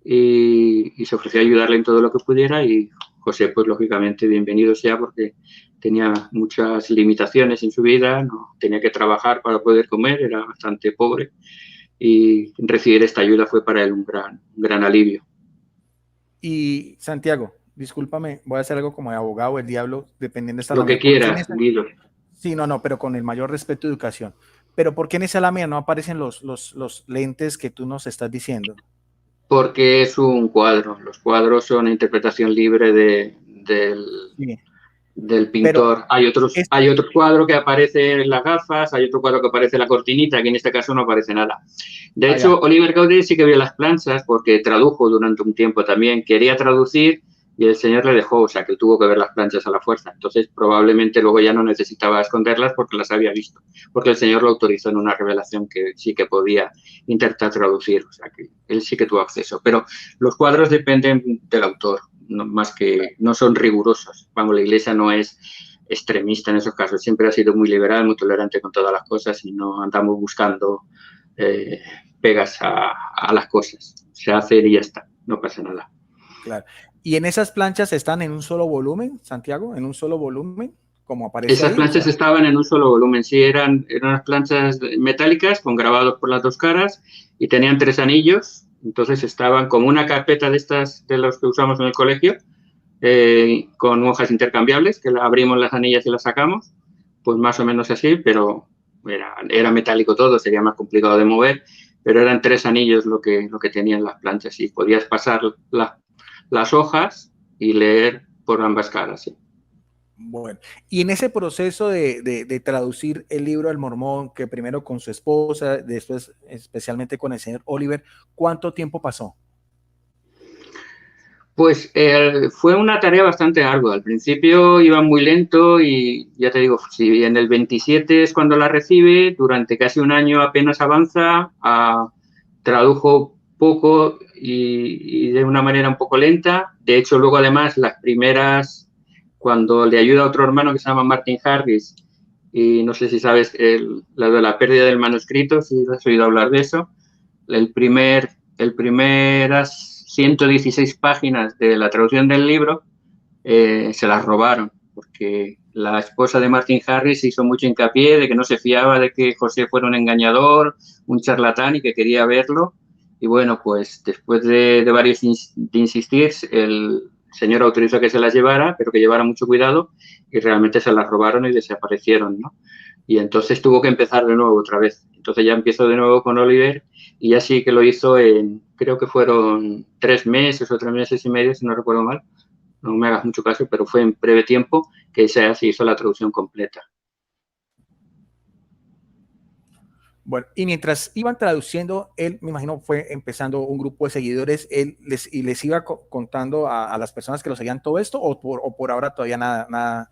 y se ofreció a ayudarle en todo lo que pudiera y José, pues lógicamente, bienvenido sea porque tenía muchas limitaciones en su vida, no tenía que trabajar para poder comer, era bastante pobre y recibir esta ayuda fue para él un gran alivio. Y Santiago, discúlpame, voy a hacer algo como de abogado del diablo, dependiendo de esta Lo que lámina. ¿Por qué en quieras, esa... Guido. Sí, no, pero con el mayor respeto y educación. Pero ¿por qué en esa lámina no aparecen los lentes que tú nos estás diciendo? Porque es un cuadro. Los cuadros son interpretación libre Sí, del pero pintor. es, Hay otro cuadro que aparece en las gafas, hay otro cuadro que aparece en la cortinita, que en este caso no aparece nada. De hecho, allá. Oliver Gaudí sí que vio las planchas porque tradujo durante un tiempo también. Quería traducir y el señor le dejó, o sea, que tuvo que ver las planchas a la fuerza. Entonces, probablemente luego ya no necesitaba esconderlas porque las había visto, porque el señor lo autorizó en una revelación que sí que podía intentar traducir, o sea, que él sí que tuvo acceso. Pero los cuadros dependen del autor, no, más que no son rigurosos. Vamos, la Iglesia no es extremista en esos casos, siempre ha sido muy liberal, muy tolerante con todas las cosas y no andamos buscando pegas a las cosas. Se hace y ya está, no pasa nada. Claro. ¿Y en esas planchas están en un solo volumen, Santiago? ¿En un solo volumen? Como aparece Esas ahí, o planchas sea. estaban en un solo volumen, sí, eran unas planchas metálicas con grabados por las dos caras y tenían 3 anillos, entonces estaban como una carpeta de estas, de los que usamos en el colegio, con hojas intercambiables, que abrimos las anillas y las sacamos, pues más o menos así, pero era metálico todo, sería más complicado de mover, pero eran 3 anillos lo que tenían las planchas y podías pasar las hojas y leer por ambas caras, sí. Bueno, y en ese proceso de traducir el libro del Mormón, que primero con su esposa, después especialmente con el señor Oliver, ¿cuánto tiempo pasó? Pues fue una tarea bastante ardua. Al principio iba muy lento y ya te digo, si en el 27 es cuando la recibe, durante casi un año apenas avanza, tradujo poco y de una manera un poco lenta. De hecho, luego además las primeras, cuando le ayuda a otro hermano que se llama Martin Harris, y no sé si sabes la de la pérdida del manuscrito, si has oído hablar de eso, el primeras 116 páginas de la traducción del libro se las robaron, porque la esposa de Martin Harris hizo mucho hincapié de que no se fiaba de que José fuera un engañador, un charlatán y que quería verlo. Y bueno, pues después de varios de insistir, el señor autorizó que se las llevara, pero que llevara mucho cuidado y realmente se las robaron y desaparecieron, ¿no? Y entonces tuvo que empezar de nuevo otra vez. Entonces ya empezó de nuevo con Oliver y ya sí que lo hizo en, creo que fueron 3 meses o 3 meses y medio, si no recuerdo mal. No me hagas mucho caso, pero fue en breve tiempo que se hizo la traducción completa. Bueno, y mientras iban traduciendo, él, me imagino, fue empezando un grupo de seguidores, él les iba contando a las personas que lo seguían todo esto, o por ahora todavía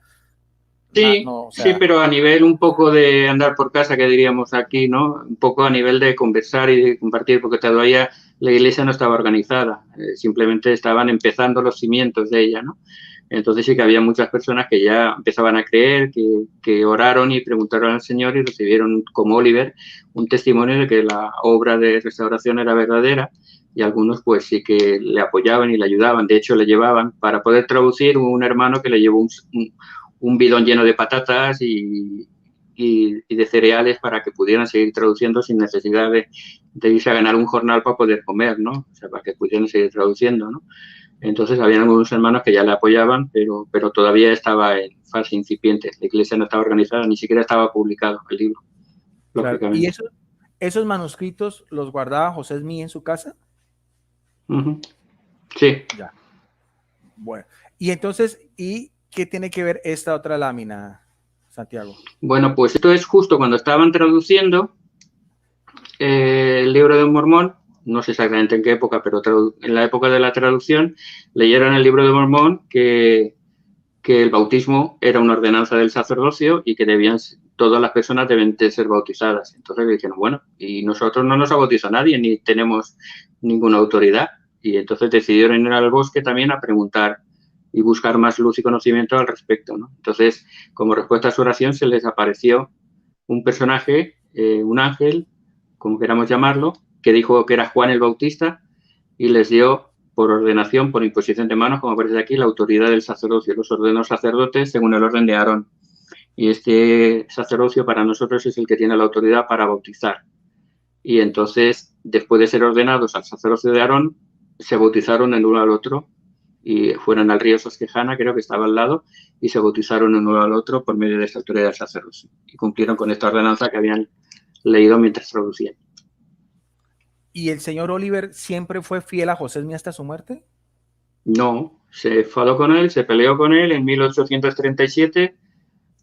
Sí, no, o sí, sea, pero a nivel un poco de andar por casa, que diríamos aquí, ¿no? Un poco a nivel de conversar y de compartir, porque todavía la iglesia no estaba organizada, simplemente estaban empezando los cimientos de ella, ¿no? Entonces sí que había muchas personas que ya empezaban a creer, que oraron y preguntaron al Señor y recibieron, como Oliver, un testimonio de que la obra de restauración era verdadera, y algunos pues sí que le apoyaban y le ayudaban. De hecho, le llevaban, para poder traducir, un hermano que le llevó un bidón lleno de patatas y de cereales para que pudieran seguir traduciendo sin necesidad de irse a ganar un jornal para poder comer, ¿no? O sea, para que pudieran seguir traduciendo, ¿no? Entonces, había algunos hermanos que ya le apoyaban, pero todavía estaba en fase incipiente. La iglesia no estaba organizada, ni siquiera estaba publicado el libro, Claro. ¿Y lógicamente. esos manuscritos los guardaba José Smith en su casa? Sí. Ya. Bueno. Y entonces, ¿y qué tiene que ver esta otra lámina, Santiago? Bueno, pues esto es justo cuando estaban traduciendo el libro de Mormón, no sé exactamente en qué época, pero en la época de la traducción, leyeron el libro de Mormón que el bautismo era una ordenanza del sacerdocio y que todas las personas deben de ser bautizadas. Entonces le dijeron, bueno, y nosotros no nos ha bautizado nadie, ni tenemos ninguna autoridad. Y entonces decidieron ir al bosque también a preguntar y buscar más luz y conocimiento al respecto, ¿no? Entonces, como respuesta a su oración, se les apareció un personaje, un ángel, como queramos llamarlo, que dijo que era Juan el Bautista y les dio por ordenación, por imposición de manos, como aparece aquí, la autoridad del sacerdocio. Los ordenó sacerdotes según el orden de Aarón. Y este sacerdocio para nosotros es el que tiene la autoridad para bautizar. Y entonces, después de ser ordenados al sacerdocio de Aarón, se bautizaron el uno al otro y fueron al río Susquehanna, creo que estaba al lado, y se bautizaron el uno al otro por medio de esta autoridad del sacerdocio. Y cumplieron con esta ordenanza que habían leído mientras traducían. ¿Y el señor Oliver siempre fue fiel a José Smith hasta su muerte? No, se enfadó con él, se peleó con él en 1837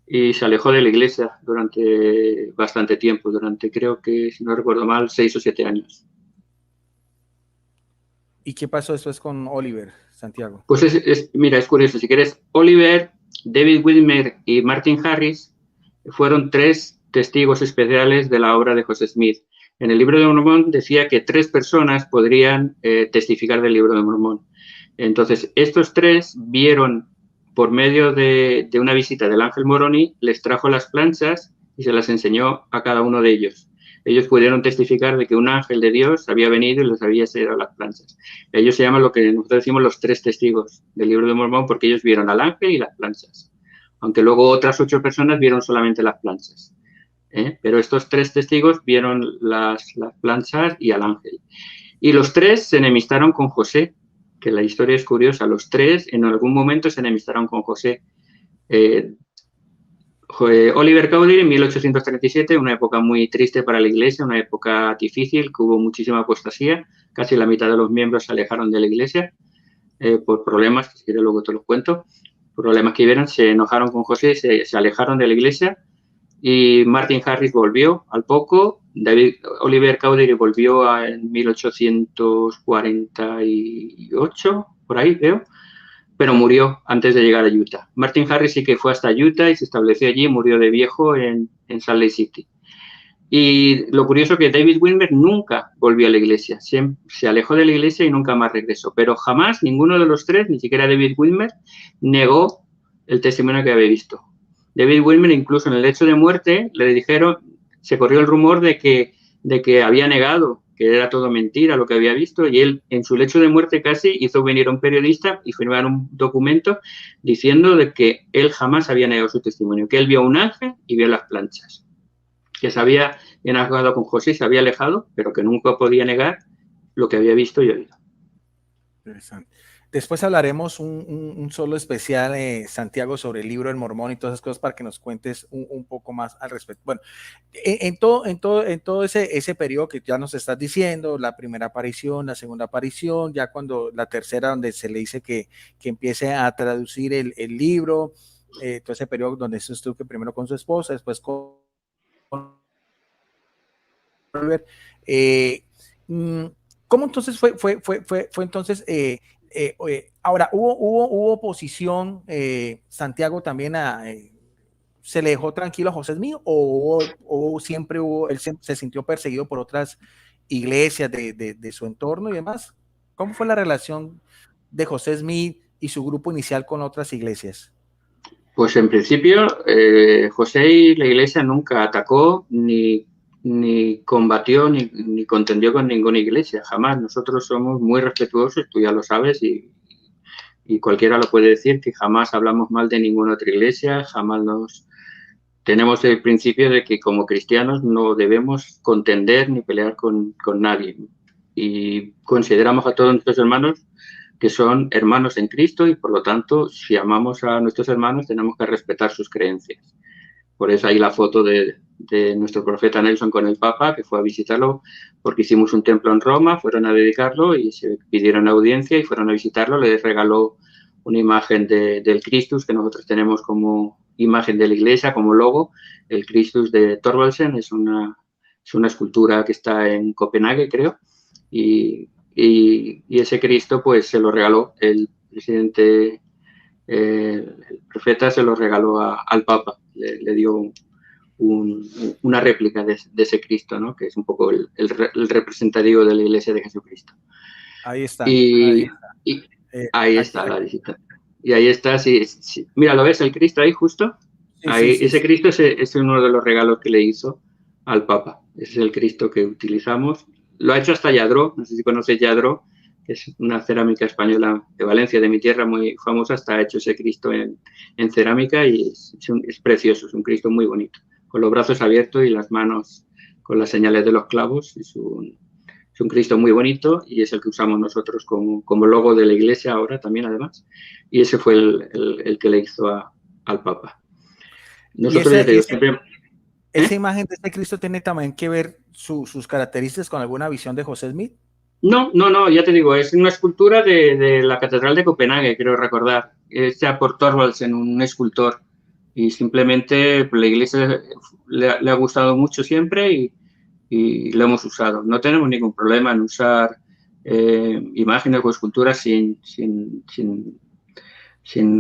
y se alejó de la iglesia durante bastante tiempo, durante creo que, si no recuerdo mal, 6 o 7 años. ¿Y qué pasó después con Oliver, Santiago? Pues mira, es curioso, si quieres, Oliver, David Widmer y Martin Harris fueron 3 testigos especiales de la obra de José Smith. En el libro de Mormón decía que 3 personas podrían testificar del libro de Mormón. Entonces, estos 3 vieron, por medio de una visita del ángel Moroni, les trajo las planchas y se las enseñó a cada uno de ellos. Ellos pudieron testificar de que un ángel de Dios había venido y les había enseñado las planchas. Ellos se llaman lo que nosotros decimos los 3 testigos del libro de Mormón, porque ellos vieron al ángel y las planchas. Aunque luego otras 8 personas vieron solamente las planchas. Pero estos 3 testigos vieron las planchas y al ángel. Y los 3 se enemistaron con José, que la historia es curiosa. Los 3 en algún momento se enemistaron con José. Oliver Cowdery en 1837, una época muy triste para la iglesia, una época difícil, que hubo muchísima apostasía, casi la mitad de los miembros se alejaron de la iglesia por problemas, que si quieres luego te los cuento, problemas que vieron, se enojaron con José, se alejaron de la iglesia, y Martin Harris volvió al poco, Oliver Cowdery volvió en 1848, por ahí creo, pero murió antes de llegar a Utah. Martin Harris sí que fue hasta Utah y se estableció allí, murió de viejo en Salt Lake City. Y lo curioso es que David Widmer nunca volvió a la iglesia, se alejó de la iglesia y nunca más regresó, pero jamás ninguno de los 3, ni siquiera David Widmer, negó el testimonio que había visto. David Widmer, incluso en el lecho de muerte, le dijeron, se corrió el rumor de que había negado, que era todo mentira lo que había visto, y él en su lecho de muerte casi hizo venir a un periodista y firmar un documento diciendo de que él jamás había negado su testimonio, que él vio un ángel y vio las planchas, que se había enojado con José, se había alejado, pero que nunca podía negar lo que había visto y oído. Interesante. Después hablaremos un solo especial, Santiago, sobre el libro del Mormón y todas esas cosas para que nos cuentes un poco más al respecto. Bueno, en todo ese periodo que ya nos estás diciendo, la primera aparición, la segunda aparición, ya cuando la tercera, donde se le dice que empiece a traducir el libro, todo ese periodo donde estuvo que primero con su esposa, después con Oliver. ¿Cómo entonces fue entonces? Ahora, ¿hubo oposición, Santiago, también se le dejó tranquilo a José Smith o siempre él se sintió perseguido por otras iglesias de su entorno y demás? ¿Cómo fue la relación de José Smith y su grupo inicial con otras iglesias? Pues en principio, José y la iglesia nunca atacó ni combatió ni contendió con ninguna iglesia, jamás. Nosotros somos muy respetuosos, tú ya lo sabes, y cualquiera lo puede decir, que jamás hablamos mal de ninguna otra iglesia, jamás tenemos el principio de que como cristianos no debemos contender ni pelear con nadie. Y consideramos a todos nuestros hermanos que son hermanos en Cristo y por lo tanto, si amamos a nuestros hermanos, tenemos que respetar sus creencias. Por eso hay la foto de nuestro profeta Nelson con el Papa, que fue a visitarlo porque hicimos un templo en Roma, fueron a dedicarlo y se pidieron audiencia y fueron a visitarlo, les regaló una imagen del Christus que nosotros tenemos como imagen de la iglesia, como logo. El Christus de Thorvaldsen es una escultura que está en Copenhague, creo, y ese Cristo pues se lo regaló el presidente, el profeta se lo regaló al Papa, le dio una réplica de ese Cristo, ¿no? Que es un poco el representativo de la Iglesia de Jesucristo. Ahí está. Ahí está la visita. Y ahí está, sí. Mira, ¿lo ves el Cristo ahí justo? Sí, ahí, sí, ese Cristo es uno de los regalos que le hizo al Papa. Ese es el Cristo que utilizamos. Lo ha hecho hasta Lladró, no sé si conoces Lladró, que es una cerámica española de Valencia, de mi tierra, muy famosa. Está hecho ese Cristo en cerámica y es precioso, es un Cristo muy bonito, con los brazos abiertos y las manos con las señales de los clavos. Es un Cristo muy bonito y es el que usamos nosotros como logo de la iglesia ahora también, además. Y ese fue el que le hizo al Papa. Nosotros siempre... ¿Esa imagen de este Cristo tiene también que ver sus características con alguna visión de José Smith? No, ya te digo, es una escultura de la Catedral de Copenhague, creo recordar, hecha por Thorvaldsen, un escultor, y simplemente la iglesia le ha gustado mucho siempre y lo hemos usado. No tenemos ningún problema en usar imágenes o esculturas sin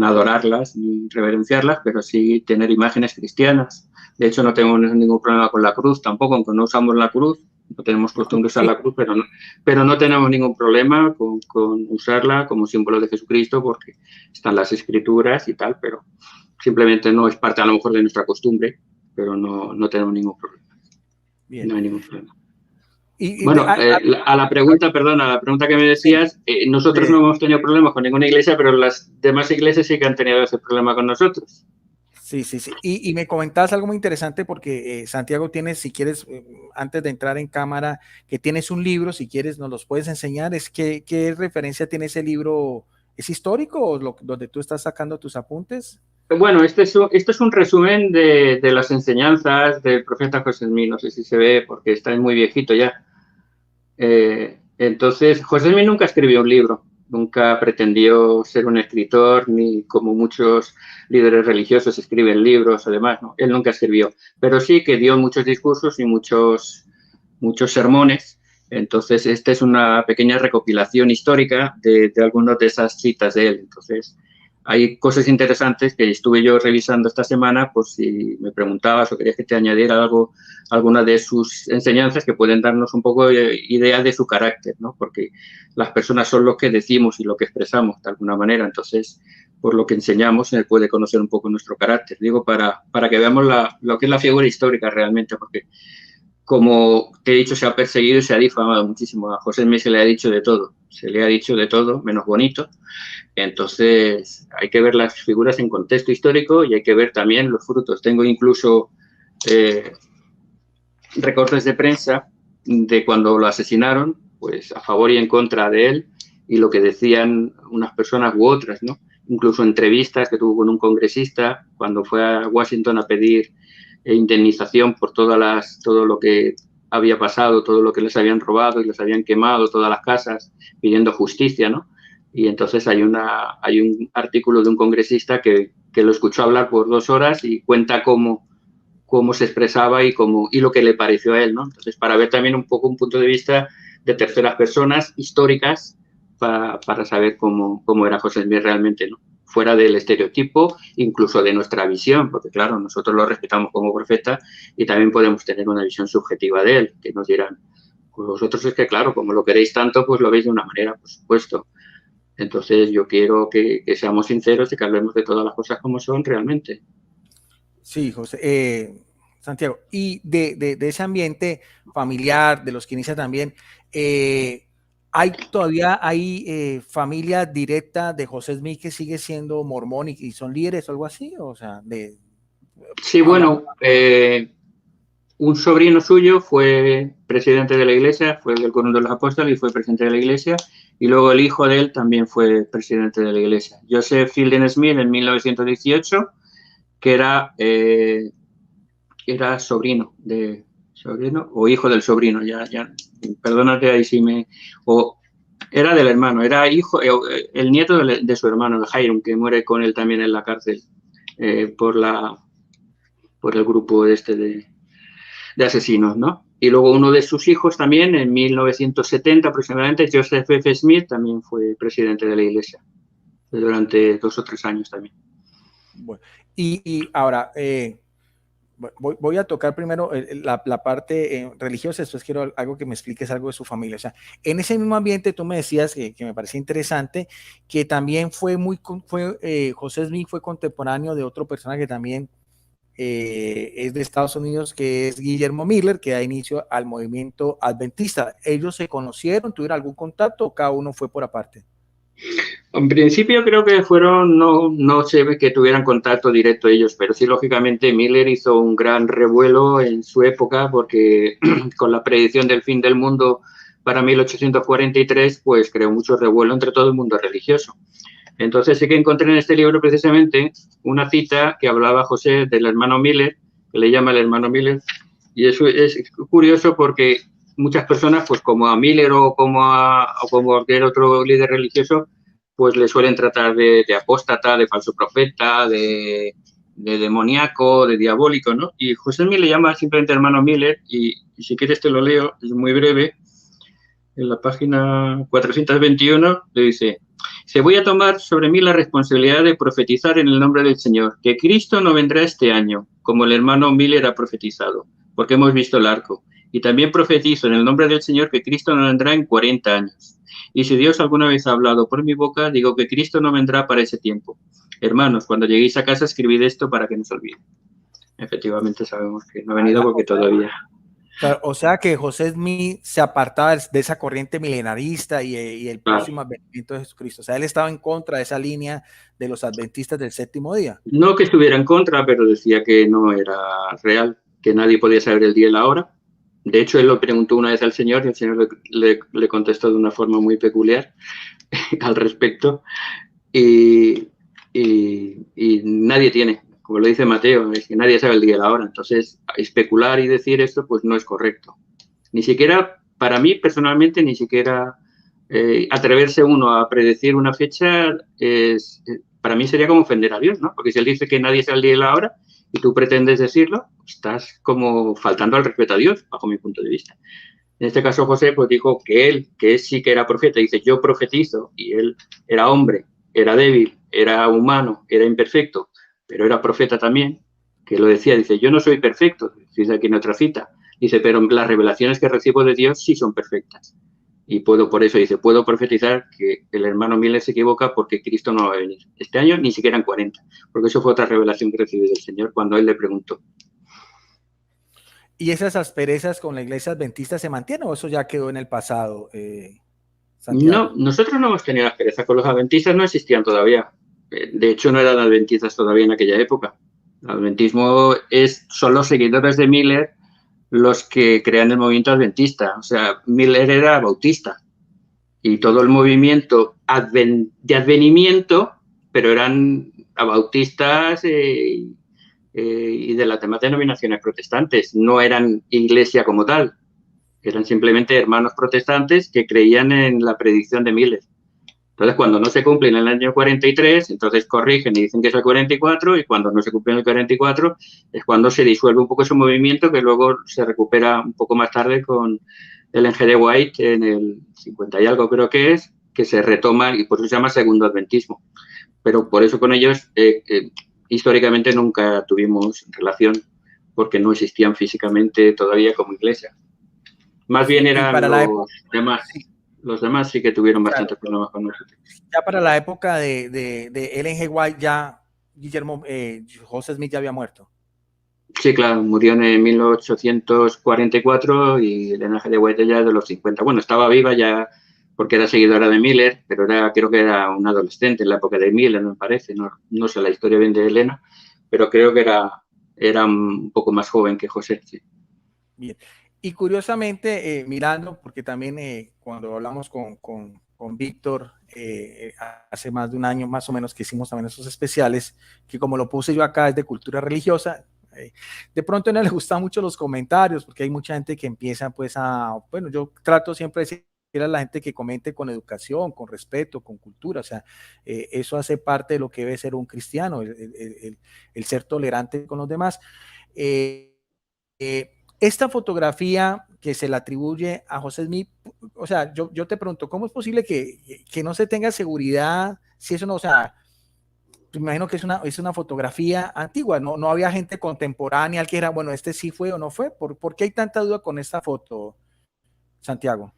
adorarlas ni reverenciarlas, pero sí tener imágenes cristianas. De hecho, no tengo ningún problema con la cruz tampoco, aunque no usamos la cruz. No tenemos costumbre de usar la cruz, pero no tenemos ningún problema con usarla como símbolo de Jesucristo, porque están las escrituras y tal, pero simplemente no es parte a lo mejor de nuestra costumbre, pero no tenemos ningún problema. Bien. No hay ningún problema. Bueno, a la pregunta que me decías, nosotros no hemos tenido problemas con ninguna iglesia, pero las demás iglesias sí que han tenido ese problema con nosotros. Sí. Y me comentabas algo muy interesante porque Santiago tienes, si quieres, antes de entrar en cámara, que tienes un libro, si quieres nos los puedes enseñar. ¿Qué referencia tiene ese libro? ¿Es histórico o donde tú estás sacando tus apuntes? Bueno, este es un resumen de las enseñanzas del profeta José Smith. No sé si se ve porque está muy viejito ya. Entonces, José Smith nunca escribió un libro. Nunca pretendió ser un escritor, ni como muchos líderes religiosos escriben libros o demás, ¿no? Él nunca escribió, pero sí que dio muchos discursos y muchos sermones. Entonces, esta es una pequeña recopilación histórica de algunas de esas citas de él. Entonces, hay cosas interesantes que estuve yo revisando esta semana, por si me preguntabas o querías que te añadiera alguna de sus enseñanzas que pueden darnos un poco idea de su carácter, ¿no? Porque las personas son lo que decimos y lo que expresamos de alguna manera. Entonces, por lo que enseñamos, se puede conocer un poco nuestro carácter. Digo, para que veamos lo que es la figura histórica realmente, porque como te he dicho, se ha perseguido y se ha difamado muchísimo. A José Smith se le ha dicho de todo. Se le ha dicho de todo, menos bonito. Entonces, hay que ver las figuras en contexto histórico y hay que ver también los frutos. Tengo incluso recortes de prensa de cuando lo asesinaron, pues a favor y en contra de él, y lo que decían unas personas u otras, ¿no? Incluso entrevistas que tuvo con un congresista cuando fue a Washington a pedir indemnización por todo lo que había pasado, todo lo que les habían robado y les habían quemado, todas las casas, pidiendo justicia, ¿no? Y entonces hay un artículo de un congresista que lo escuchó hablar por 2 horas y cuenta cómo se expresaba y lo que le pareció a él, ¿no? Entonces, para ver también un poco un punto de vista de terceras personas históricas para saber cómo era José Smith realmente, ¿no? Fuera del estereotipo, incluso de nuestra visión, porque claro, nosotros lo respetamos como profeta y también podemos tener una visión subjetiva de él, que nos dirán, pues vosotros es que claro, como lo queréis tanto, pues lo veis de una manera, por supuesto. Entonces yo quiero que seamos sinceros y que hablemos de todas las cosas como son realmente. Sí, José. Santiago, y de ese ambiente familiar, de los que inicia también, ¿hay familia directa de José Smith que sigue siendo mormón y son líderes o algo así? O sea, Sí, bueno, un sobrino suyo fue presidente de la iglesia, fue el coronel de los apóstoles y fue presidente de la iglesia, y luego el hijo de él también fue presidente de la iglesia. Joseph Fielding Smith en 1918, que era sobrino o hijo del sobrino, ya, perdónate ahí si o era del hermano, era hijo, el nieto de su hermano, el Hiram, que muere con él también en la cárcel por el grupo de asesinos, ¿no? Y luego uno de sus hijos también, en 1970 aproximadamente, Joseph F. Smith, también fue presidente de la iglesia durante 2 o 3 años también. Bueno, y ahora, voy a tocar primero la parte religiosa, después quiero algo que me expliques algo de su familia. O sea, en ese mismo ambiente tú me decías que me parecía interesante, que también José Smith fue contemporáneo de otra persona que también es de Estados Unidos, que es Guillermo Miller, que da inicio al movimiento adventista. ¿Ellos se conocieron, tuvieron algún contacto o cada uno fue por aparte? En principio creo que no se ve que tuvieran contacto directo ellos, pero sí, lógicamente, Miller hizo un gran revuelo en su época porque con la predicción del fin del mundo para 1843, pues creó mucho revuelo entre todo el mundo religioso. Entonces sí que encontré en este libro precisamente una cita que hablaba José del hermano Miller, que le llama el hermano Miller, y eso es curioso porque muchas personas, pues como a Miller o como cualquier otro líder religioso, pues le suelen tratar de apóstata, de falso profeta, de demoníaco, de diabólico, ¿no? Y José Miller le llama simplemente hermano Miller, y si quieres te lo leo, es muy breve. En la página 421 le dice: se voy a tomar sobre mí la responsabilidad de profetizar en el nombre del Señor, que Cristo no vendrá este año, como el hermano Miller ha profetizado, porque hemos visto el arco. Y también profetizo en el nombre del Señor que Cristo no vendrá en 40 años. Y si Dios alguna vez ha hablado por mi boca, digo que Cristo no vendrá para ese tiempo. Hermanos, cuando lleguéis a casa, escribid esto para que no se olvide. Efectivamente sabemos que no ha venido porque todavía... Claro, o sea que José Smith se apartaba de esa corriente milenarista y el próximo advenimiento de Jesucristo. O sea, él estaba en contra de esa línea de los adventistas del séptimo día. No que estuviera en contra, pero decía que no era real, que nadie podía saber el día y la hora. De hecho, él lo preguntó una vez al Señor y el Señor le contestó de una forma muy peculiar al respecto. Y nadie tiene, como lo dice Mateo, es que nadie sabe el día y la hora. Entonces, especular y decir esto, pues no es correcto. Ni siquiera, para mí personalmente, ni siquiera atreverse uno a predecir una fecha para mí sería como ofender a Dios, ¿no? Porque si él dice que nadie sabe el día y la hora y tú pretendes decirlo, estás como faltando al respeto a Dios, bajo mi punto de vista. En este caso, José pues dijo que él sí que era profeta, dice yo profetizo, y él era hombre, era débil, era humano, era imperfecto, pero era profeta también, que lo decía, dice yo no soy perfecto, dice aquí en otra cita, dice pero las revelaciones que recibo de Dios sí son perfectas. Y por eso dice, puedo profetizar que el hermano Miller se equivoca porque Cristo no va a venir. Este año ni siquiera en 40, porque eso fue otra revelación que recibí del Señor cuando él le preguntó. ¿Y esas asperezas con la iglesia adventista se mantienen o eso ya quedó en el pasado, Santiago? No, nosotros no hemos tenido asperezas con los adventistas, no existían todavía. De hecho, no eran adventistas todavía en aquella época. El adventismo son los seguidores de Miller los que crean el movimiento adventista. O sea, Miller era bautista y todo el movimiento de advenimiento, pero eran bautistas y de las demás denominaciones protestantes. No eran iglesia como tal, eran simplemente hermanos protestantes que creían en la predicción de Miller. Entonces, cuando no se cumple en el año 43, entonces corrigen y dicen que es el 44, y cuando no se cumple en el 44 es cuando se disuelve un poco ese movimiento que luego se recupera un poco más tarde con el Ellen G. White en el 50 y algo creo que es, que se retoma y por eso se llama segundo adventismo. Pero por eso con ellos históricamente nunca tuvimos relación porque no existían físicamente todavía como iglesia. Más bien eran los demás. Sí. Los demás sí que tuvieron bastantes problemas con nosotros. Ya para la época de Ellen G. White, ya Joseph Smith ya había muerto. Sí, claro, murió en 1844 y Elena G. White ya de los 50. Bueno, estaba viva ya porque era seguidora de Miller, pero creo que era un adolescente en la época de Miller, me parece. No sé la historia bien de Elena, pero creo que era un poco más joven que José. Sí. Bien. Y curiosamente, mirando, porque también cuando hablamos con Víctor hace más de un año más o menos que hicimos también esos especiales, que como lo puse yo acá es de cultura religiosa, de pronto no le gustan mucho los comentarios, porque hay mucha gente que empieza pues bueno, yo trato siempre de decir a la gente que comente con educación, con respeto, con cultura, o sea, eso hace parte de lo que debe ser un cristiano, el ser tolerante con los demás. Esta fotografía que se le atribuye a José Smith, o sea, yo te pregunto, ¿cómo es posible que no se tenga seguridad si eso no, o sea, me imagino que es una fotografía antigua, no había gente contemporánea que era, bueno, este sí fue o no fue? ¿Por qué hay tanta duda con esta foto, Santiago?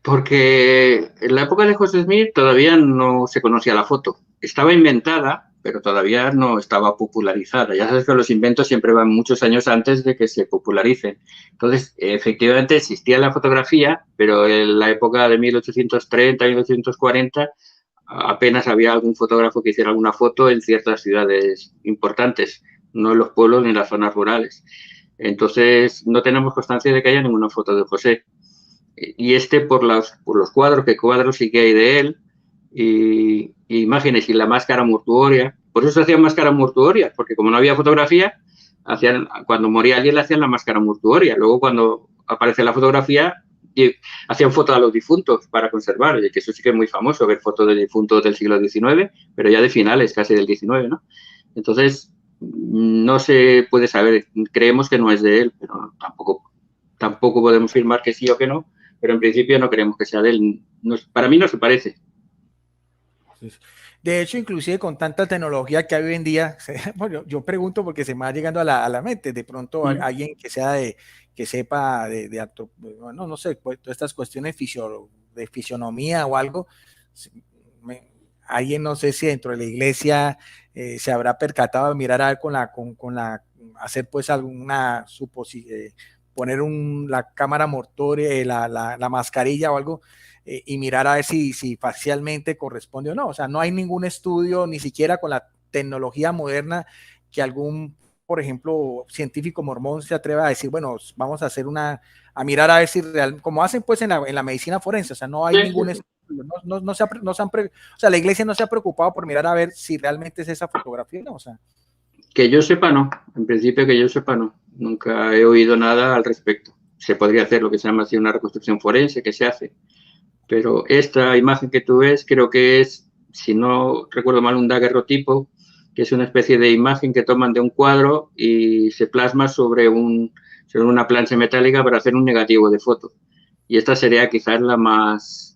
Porque en la época de José Smith todavía no se conocía la foto. Estaba inventada, pero todavía no estaba popularizada. Ya sabes que los inventos siempre van muchos años antes de que se popularicen. Entonces, efectivamente existía la fotografía, pero en la época de 1830, 1840, apenas había algún fotógrafo que hiciera alguna foto en ciertas ciudades importantes, no en los pueblos ni en las zonas rurales. Entonces, no tenemos constancia de que haya ninguna foto de José. Y por los cuadros, que cuadros sí que hay de él, y imágenes y la máscara mortuoria. Por eso se hacían máscaras mortuorias, porque como no había fotografía, cuando moría alguien le hacían la máscara mortuoria. Luego cuando aparece la fotografía, hacían fotos a los difuntos para conservar, que eso sí que es muy famoso, ver fotos de difuntos del siglo XIX, pero ya de finales casi del XIX, ¿no? Entonces, no se puede saber, creemos que no es de él, pero tampoco podemos afirmar que sí o que no, pero en principio no creemos que sea de él. Para mí no se parece. De hecho, inclusive con tanta tecnología que hay hoy en día, bueno, yo pregunto porque se me va llegando a la mente, de pronto alguien que sea que sepa no sé, pues, todas estas cuestiones de fisionomía o algo, alguien no sé si dentro de la iglesia se habrá percatado de mirar a ver hacer pues alguna suposición, poner la cámara mortuoria, la mascarilla o algo, y mirar a ver si facialmente corresponde o no. O sea, no hay ningún estudio, ni siquiera con la tecnología moderna, que por ejemplo, científico mormón se atreva a decir, bueno, vamos a hacer a mirar a ver si realmente, como hacen pues en la medicina forense, o sea, no hay ningún estudio, o sea, la iglesia no se ha preocupado por mirar a ver si realmente es esa fotografía, ¿no? O sea. Que yo sepa, no. En principio, que yo sepa, no. Nunca he oído nada al respecto. Se podría hacer lo que se llama así una reconstrucción forense, que se hace. Pero esta imagen que tú ves creo que es, si no recuerdo mal, un daguerrotipo, que es una especie de imagen que toman de un cuadro y se plasma sobre una plancha metálica para hacer un negativo de foto. Y esta sería quizás la más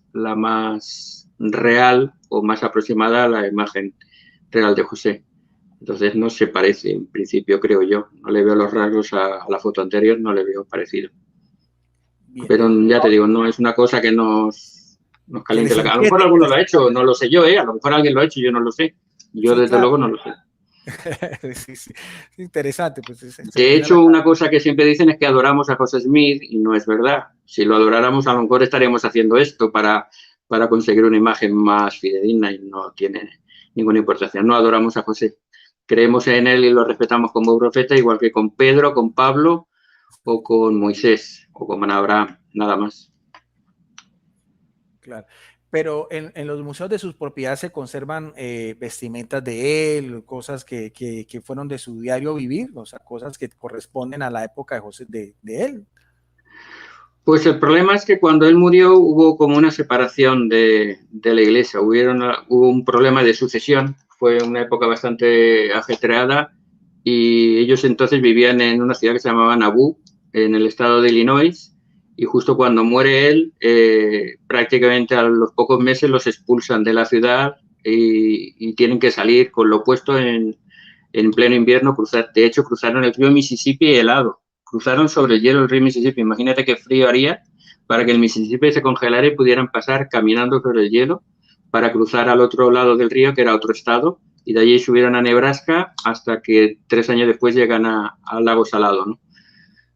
real o más aproximada a la imagen real de José. Entonces no se parece, en principio, creo yo. No le veo los rasgos a la foto anterior, no le veo parecido. Bien. Pero ya te digo, no es una cosa que nos caliente la cabeza. A lo mejor alguno lo ha hecho, no lo sé yo, a lo mejor alguien lo ha hecho, yo no lo sé. Yo, sí, desde luego, no lo sé. Sí. Interesante. Pues, de hecho, una cosa que siempre dicen es que adoramos a José Smith y no es verdad. Si lo adoráramos, a lo mejor estaríamos haciendo esto para conseguir una imagen más fidedigna y no tiene ninguna importancia. No adoramos a José. Creemos en él y lo respetamos como profeta, igual que con Pedro, con Pablo o con Moisés o con Abraham, nada más. Claro. Pero en los museos de sus propiedades se conservan vestimentas de él, cosas que fueron de su diario vivir, o sea, cosas que corresponden a la época de José, de él. Pues el problema es que cuando él murió hubo como una separación de la iglesia, hubo un problema de sucesión, fue una época bastante ajetreada y ellos entonces vivían en una ciudad que se llamaba Nauvoo, en el estado de Illinois, y justo cuando muere él, prácticamente a los pocos meses los expulsan de la ciudad y tienen que salir con lo opuesto en pleno invierno. De hecho, cruzaron el río Mississippi helado. Cruzaron sobre el hielo el río Mississippi. Imagínate qué frío haría para que el Mississippi se congelara y pudieran pasar caminando sobre el hielo para cruzar al otro lado del río, que era otro estado, y de allí subieron a Nebraska hasta que 3 años después llegan al lago Salado, ¿no?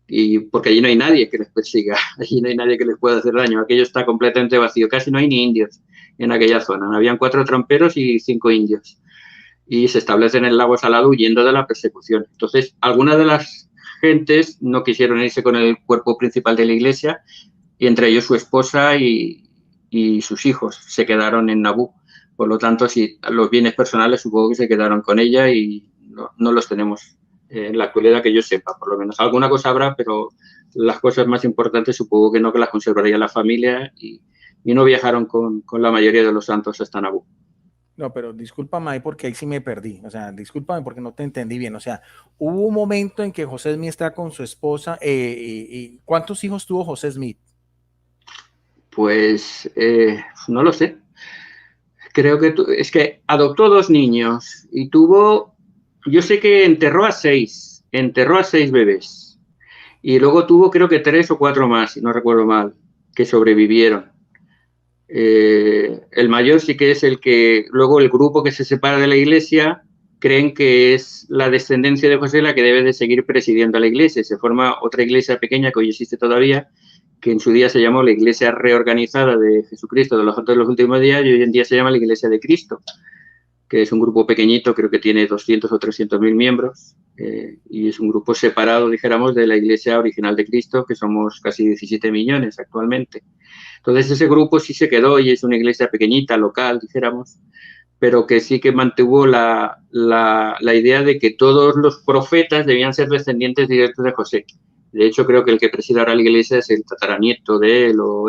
Y porque allí no hay nadie que les persiga, allí no hay nadie que les pueda hacer daño, aquello está completamente vacío, casi no hay ni indios en aquella zona, habían 4 tramperos y 5 indios, y se establecen en el lago Salado huyendo de la persecución. Entonces, algunas de las gentes no quisieron irse con el cuerpo principal de la iglesia, y entre ellos su esposa y sus hijos se quedaron en Nabú. Por lo tanto, sí, los bienes personales supongo que se quedaron con ella y no los tenemos en la actualidad que yo sepa, por lo menos. Alguna cosa habrá, pero las cosas más importantes supongo que no, que las conservaría la familia y no viajaron con la mayoría de los santos hasta Nabú. No, pero discúlpame ahí porque ahí sí me perdí. O sea, discúlpame porque no te entendí bien. O sea, hubo un momento en que José Smith está con su esposa. ¿Cuántos hijos tuvo José Smith? Pues no lo sé. Creo que es que adoptó 2 niños y yo sé que enterró a 6 bebés. Y luego tuvo creo que 3 o 4 más, si no recuerdo mal, que sobrevivieron. El mayor sí que es el que, luego el grupo que se separa de la iglesia, creen que es la descendencia de José la que debe de seguir presidiendo la iglesia. Se forma otra iglesia pequeña que hoy existe todavía, que en su día se llamó la Iglesia Reorganizada de Jesucristo de los Santos de los Últimos Días, y hoy en día se llama la Iglesia de Cristo, que es un grupo pequeñito, creo que tiene 200 o 300.000 miembros, y es un grupo separado, dijéramos, de la Iglesia original de Cristo, que somos casi 17 millones actualmente. Entonces ese grupo sí se quedó y es una iglesia pequeñita, local, dijéramos, pero que sí que mantuvo la idea de que todos los profetas debían ser descendientes directos de José. De hecho, creo que el que preside ahora la iglesia es el tataranieto de él o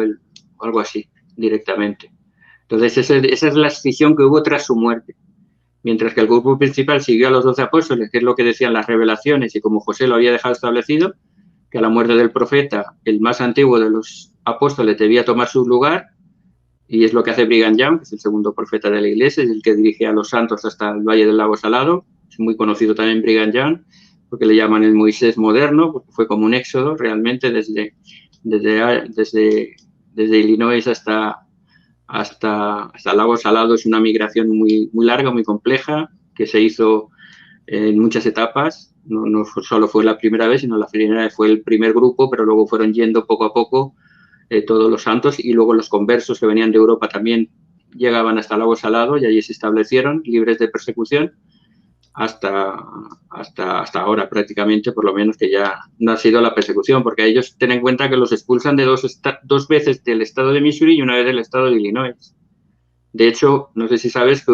algo así, directamente. Entonces, esa es la escisión que hubo tras su muerte. Mientras que el grupo principal siguió a los 12 apóstoles, que es lo que decían las revelaciones, y como José lo había dejado establecido, que a la muerte del profeta, el más antiguo de los apóstoles debía tomar su lugar, y es lo que hace Brigham Young, que es el segundo profeta de la iglesia, es el que dirige a los santos hasta el Valle del Lago Salado. Es muy conocido también Brigham Young, porque le llaman el Moisés moderno, porque fue como un éxodo realmente desde Illinois hasta el Lago Salado. Es una migración muy, muy larga, muy compleja, que se hizo en muchas etapas. No solo fue la primera vez, sino la primera vez fue el primer grupo, pero luego fueron yendo poco a poco todos los santos, y luego los conversos que venían de Europa también llegaban hasta el Lago Salado y allí se establecieron libres de persecución hasta ahora prácticamente, por lo menos, que ya no ha sido la persecución, porque ellos ten en cuenta que los expulsan de 2 veces del estado de Missouri y una vez del estado de Illinois. De hecho, no sé si sabes que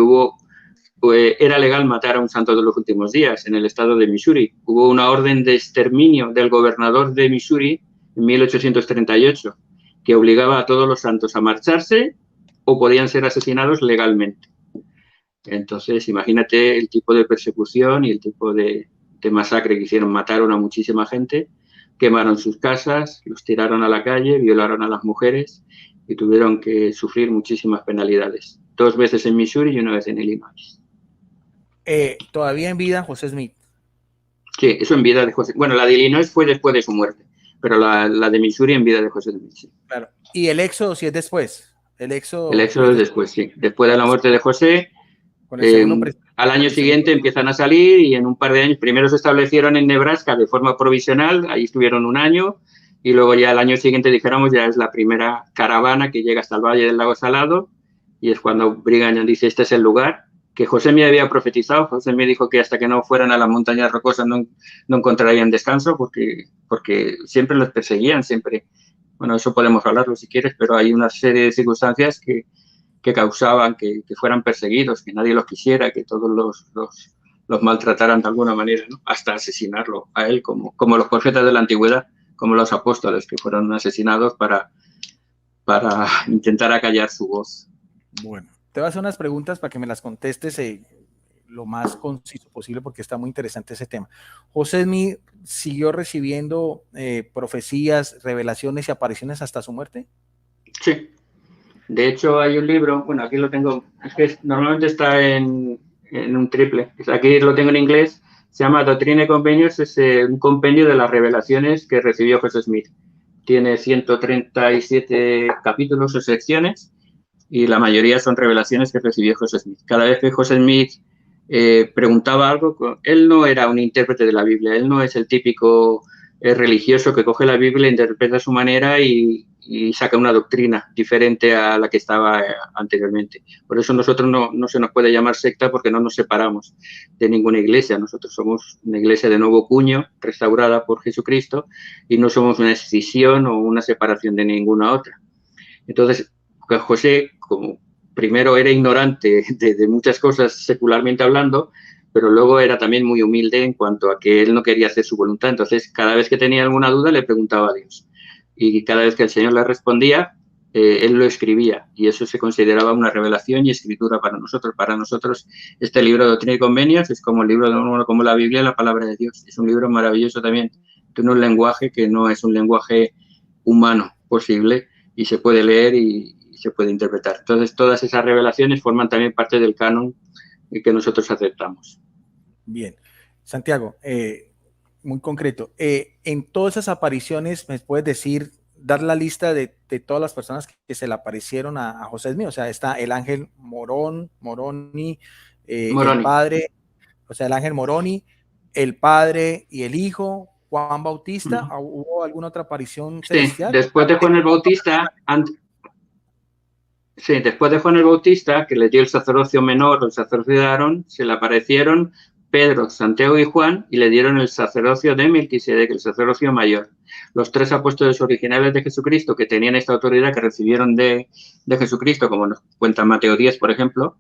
era legal matar a un santo de los últimos días en el estado de Missouri. Hubo una orden de exterminio del gobernador de Missouri en 1838 que obligaba a todos los santos a marcharse o podían ser asesinados legalmente. Entonces, imagínate el tipo de persecución y el tipo de masacre que hicieron. Mataron a muchísima gente, quemaron sus casas, los tiraron a la calle, violaron a las mujeres y tuvieron que sufrir muchísimas penalidades. 2 veces en Missouri y una vez en Illinois. ¿Todavía en vida José Smith? Sí, eso en vida de José. Bueno, la de Illinois fue después de su muerte, pero la de Missouri en vida de José Smith. Sí. Claro. ¿Y el éxodo si es después? El éxodo es después, sí. Después de la muerte de José, al año siguiente empiezan a salir y en un par de años, primero se establecieron en Nebraska de forma provisional, ahí estuvieron 1 año, y luego ya al año siguiente, dijéramos, ya es la primera caravana que llega hasta el Valle del Lago Salado, y es cuando Brigham Young dice, este es el lugar, que José me había profetizado. José me dijo que hasta que no fueran a las montañas rocosas no encontrarían descanso, porque siempre los perseguían, siempre. Bueno, eso podemos hablarlo si quieres, pero hay una serie de circunstancias que causaban que fueran perseguidos, que nadie los quisiera, que todos los maltrataran de alguna manera, ¿no? Hasta asesinarlo a él, como los profetas de la antigüedad, como los apóstoles que fueron asesinados para intentar acallar su voz. Bueno, te voy a hacer unas preguntas para que me las contestes lo más conciso posible, porque está muy interesante ese tema. José Smith siguió recibiendo profecías, revelaciones y apariciones hasta su muerte. Sí. De hecho, hay un libro, bueno, aquí lo tengo, es que normalmente está en un triple. Aquí lo tengo en inglés, se llama Doctrina y Convenios, es un compendio de las revelaciones que recibió José Smith. tiene 137 capítulos o secciones y la mayoría son revelaciones que recibió José Smith. Cada vez que José Smith preguntaba algo, él no era un intérprete de la Biblia, él no es el típico religioso que coge la Biblia, interpreta a su manera y saca una doctrina diferente a la que estaba anteriormente. Por eso nosotros no se nos puede llamar secta, porque no nos separamos de ninguna iglesia. Nosotros somos una iglesia de nuevo cuño, restaurada por Jesucristo, y no somos una escisión o una separación de ninguna otra. Entonces, José, como primero era ignorante de muchas cosas secularmente hablando, pero luego era también muy humilde en cuanto a que él no quería hacer su voluntad. Entonces, cada vez que tenía alguna duda, le preguntaba a Dios. Y cada vez que el Señor le respondía, él lo escribía. Y eso se consideraba una revelación y escritura para nosotros. Para nosotros, este libro de Doctrina y Convenios es como el libro de uno, como la Biblia, la palabra de Dios. Es un libro maravilloso también. Tiene un lenguaje que no es un lenguaje humano posible y se puede leer y se puede interpretar. Entonces, todas esas revelaciones forman también parte del canon que nosotros aceptamos. Bien. Santiago, muy concreto. En todas esas apariciones, ¿me puedes decir, dar la lista de todas las personas que se le aparecieron a José Smith? O sea, está el ángel Moroni, el padre, o sea, el ángel Moroni, el padre y el hijo, Juan Bautista. ¿Hubo alguna otra aparición celestial? Sí, después de Juan el Bautista, después de Juan el Bautista, que le dio el sacerdocio menor, el sacerdocio de Aarón, se le aparecieron Pedro, Santiago y Juan y le dieron el sacerdocio de Melquisedec, el sacerdocio mayor. Los tres apóstoles originales de Jesucristo que tenían esta autoridad que recibieron de Jesucristo, como nos cuenta Mateo 10, por ejemplo,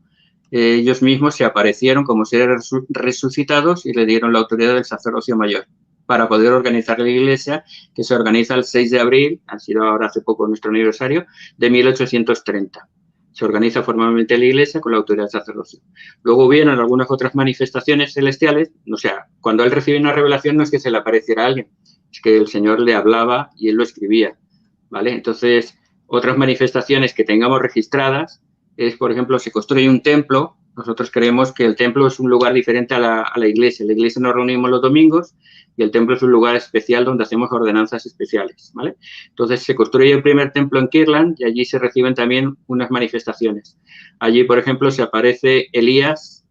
ellos mismos se aparecieron como seres resucitados y le dieron la autoridad del sacerdocio mayor para poder organizar la iglesia, que se organiza el 6 de abril, ha sido ahora hace poco nuestro aniversario, de 1830. Se organiza formalmente la iglesia con la autoridad del sacerdocio. Luego hubieron algunas otras manifestaciones celestiales, o sea, cuando él recibe una revelación no es que se le apareciera a alguien, es que el Señor le hablaba y él lo escribía, ¿vale? Entonces, otras manifestaciones que tengamos registradas es, por ejemplo, se construye un templo. Nosotros creemos que el templo es un lugar diferente a la iglesia. En la iglesia nos reunimos los domingos y el templo es un lugar especial donde hacemos ordenanzas especiales, ¿vale? Entonces se construye el primer templo en Kirtland y allí se reciben también unas manifestaciones. Allí, por ejemplo, se aparece Elías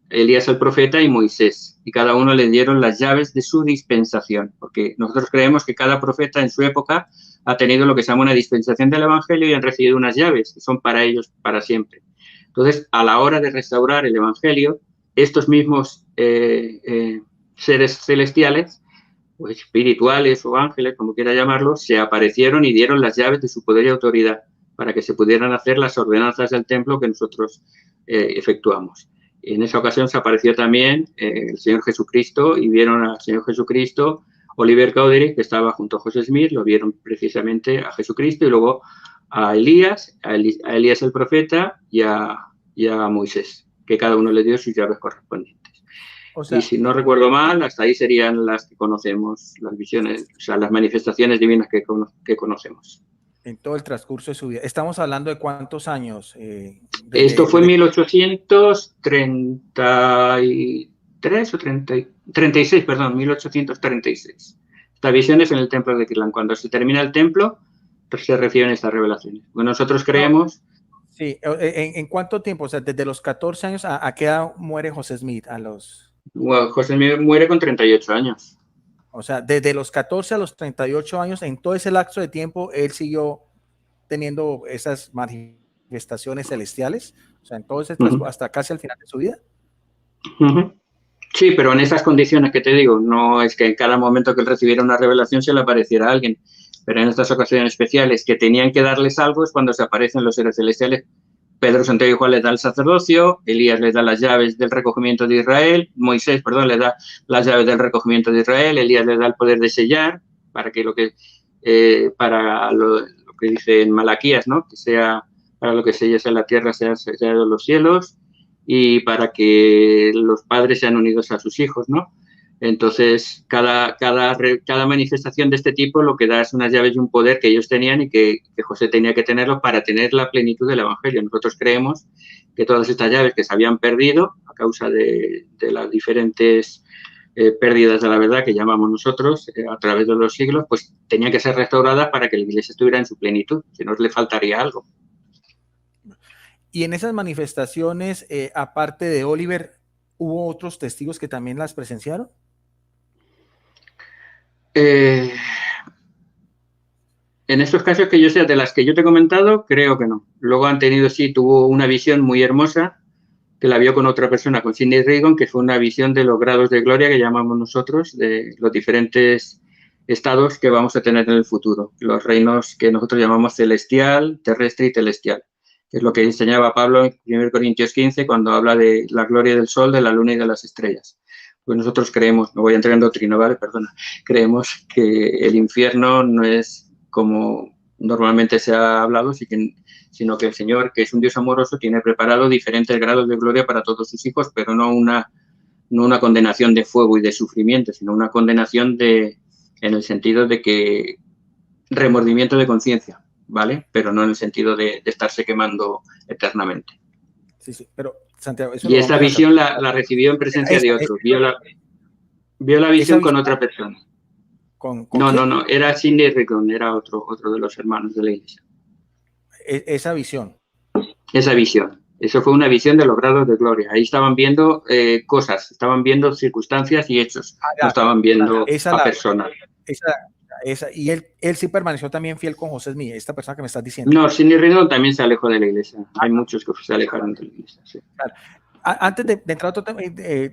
el profeta y Moisés, y cada uno le dieron las llaves de su dispensación, porque nosotros creemos que cada profeta en su época ha tenido lo que se llama una dispensación del Evangelio y han recibido unas llaves que son para ellos para siempre. Entonces, a la hora de restaurar el Evangelio, estos mismos seres celestiales, o espirituales o ángeles, como quiera llamarlos, se aparecieron y dieron las llaves de su poder y autoridad para que se pudieran hacer las ordenanzas del templo que nosotros efectuamos. En esa ocasión se apareció también el Señor Jesucristo y vieron al Señor Jesucristo. Oliver Cowdery, que estaba junto a José Smith, lo vieron precisamente a Jesucristo y luego a Elías el profeta y a Moisés, que cada uno le dio sus llaves correspondientes. O sea, y si no recuerdo mal, hasta ahí serían las que conocemos, las visiones, o sea, las manifestaciones divinas que conocemos. En todo el transcurso de su vida. Estamos hablando de cuántos años. Esto fue en 1833 o 36, perdón, 1836. Esta visión es en el templo de Kirtland. Cuando se termina el templo, pues se reciben estas revelaciones. Bueno, nosotros creemos... Sí, ¿en cuánto tiempo? O sea, desde los 14 años, ¿a qué edad muere José Smith? Bueno, José Smith muere con 38 años. O sea, desde los 14 a los 38 años, en todo ese lapso de tiempo, él siguió teniendo esas manifestaciones celestiales. O sea, en todo ese hasta casi al final de su vida. Sí, pero en esas condiciones que te digo, no es que en cada momento que él recibiera una revelación se le apareciera a alguien, pero en estas ocasiones especiales que tenían que darles algo es cuando se aparecen los seres celestiales. Pedro, Santiago y Juan les da el sacerdocio, Elías les da las llaves del recogimiento de Israel, Moisés, perdón, les da las llaves del recogimiento de Israel, Elías les da el poder de sellar para que lo que dice en Malaquías, ¿no? Que sea para lo que sellas en la tierra sea sellado en los cielos y para que los padres sean unidos a sus hijos, ¿no? Entonces, cada manifestación de este tipo lo que da es unas llaves y un poder que ellos tenían y que José tenía que tenerlo para tener la plenitud del Evangelio. Nosotros creemos que todas estas llaves que se habían perdido a causa de las diferentes pérdidas de la verdad que llamamos nosotros a través de los siglos, pues tenían que ser restauradas para que la Iglesia estuviera en su plenitud, si no le faltaría algo. Y en esas manifestaciones, aparte de Oliver, ¿hubo otros testigos que también las presenciaron? En estos casos que yo sé, de las que yo te he comentado, creo que no. Luego han tenido, sí, tuvo una visión muy hermosa que la vio con otra persona, con Sidney Rigdon, que fue una visión de los grados de gloria que llamamos nosotros, de los diferentes estados que vamos a tener en el futuro, los reinos que nosotros llamamos celestial, terrestre y celestial, que es lo que enseñaba Pablo en 1 Corintios 15 cuando habla de la gloria del sol, de la luna y de las estrellas. Pues nosotros creemos, no voy a entrar en doctrina, ¿vale? Perdona, creemos que el infierno no es como normalmente se ha hablado, sino que el Señor, que es un Dios amoroso, tiene preparado diferentes grados de gloria para todos sus hijos, pero no una condenación de fuego y de sufrimiento, sino una condenación en el sentido de que remordimiento de conciencia, ¿vale? Pero no en el sentido de estarse quemando eternamente. Sí, sí, pero Santiago, eso y esta visión la recibió en presencia de otros. Vio la visión con otra persona. ¿Con no, era Sidney Rigdon, era otro de los hermanos de la iglesia. Esa visión. Esa visión. Eso fue una visión de los grados de gloria. Ahí estaban viendo cosas, estaban viendo circunstancias y hechos, no estaban viendo a personas. Y él sí permaneció también fiel con José Smith, esta persona que me estás diciendo. No, Sidney Rigdon también se alejó de la iglesia. Hay muchos que se alejaron de la iglesia. Sí. Claro. Antes de entrar a otro tema,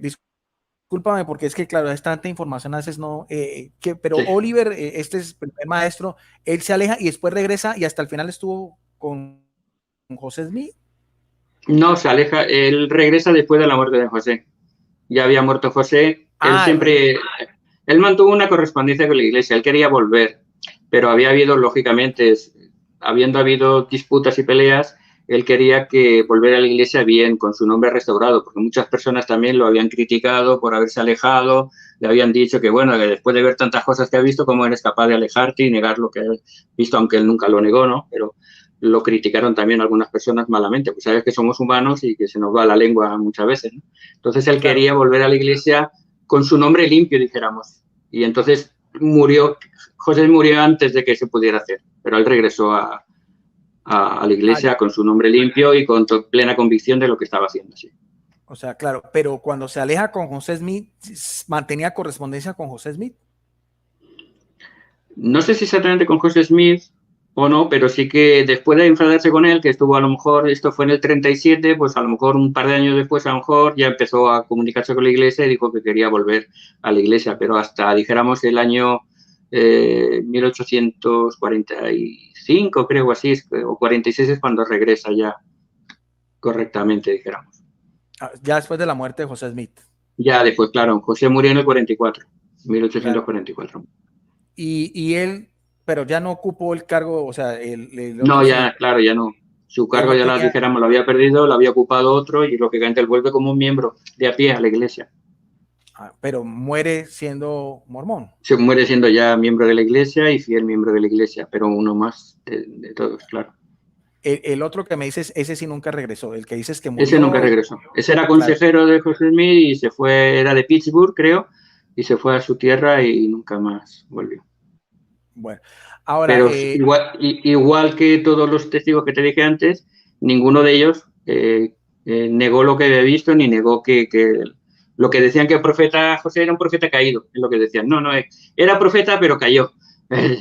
discúlpame, porque es que, claro, es tanta información a veces no. Pero sí. Oliver, este es el primer maestro, él se aleja y después regresa y hasta el final estuvo con José Smith. No, se aleja, él regresa después de la muerte de José. Ya había muerto José, él mantuvo una correspondencia con la iglesia, él quería volver, pero había habido, lógicamente, habiendo habido disputas y peleas, él quería que volver a la iglesia bien, con su nombre restaurado, porque muchas personas también lo habían criticado por haberse alejado, le habían dicho que, bueno, que después de ver tantas cosas que ha visto, ¿cómo eres capaz de alejarte y negar lo que ha visto, aunque él nunca lo negó, ¿no? Pero lo criticaron también algunas personas malamente, pues sabes que somos humanos y que se nos va la lengua muchas veces, ¿no? Entonces él quería volver a la iglesia con su nombre limpio, dijéramos, y entonces José murió antes de que se pudiera hacer, pero él regresó a la iglesia con su nombre limpio y con plena convicción de lo que estaba haciendo, sí. O sea, claro, pero cuando se aleja con José Smith, ¿mantenía correspondencia con José Smith? No sé si exactamente con José Smith o no, pero sí que después de enfadarse con él, que estuvo a lo mejor, esto fue en el 37, pues a lo mejor un par de años después, a lo mejor ya empezó a comunicarse con la iglesia y dijo que quería volver a la iglesia, pero hasta, dijéramos, el año 1845, creo así, o 46 es cuando regresa ya correctamente, dijéramos. Ya después de la muerte de José Smith. Ya después, claro, José murió en el 44, 1844. Claro. Y él, pero ya no ocupó el cargo, o sea, no, ya, claro, ya no. Su cargo ya, dijéramos, lo había perdido, lo había ocupado otro y lógicamente él vuelve como un miembro de a pie a la iglesia. Pero muere siendo mormón. Se muere siendo ya miembro de la iglesia y fiel miembro de la iglesia, pero uno más de todos, claro. El otro que me dices, ese sí nunca regresó, el que dices que murió. Ese nunca regresó. Ese era consejero de José Smith y se fue, era de Pittsburgh, creo, y se fue a su tierra y nunca más volvió. Bueno, ahora... Pero igual que todos los testigos que te dije antes, ninguno de ellos negó lo que había visto ni negó que lo que decían que el profeta José era un profeta caído, es lo que decían. No, era profeta pero cayó,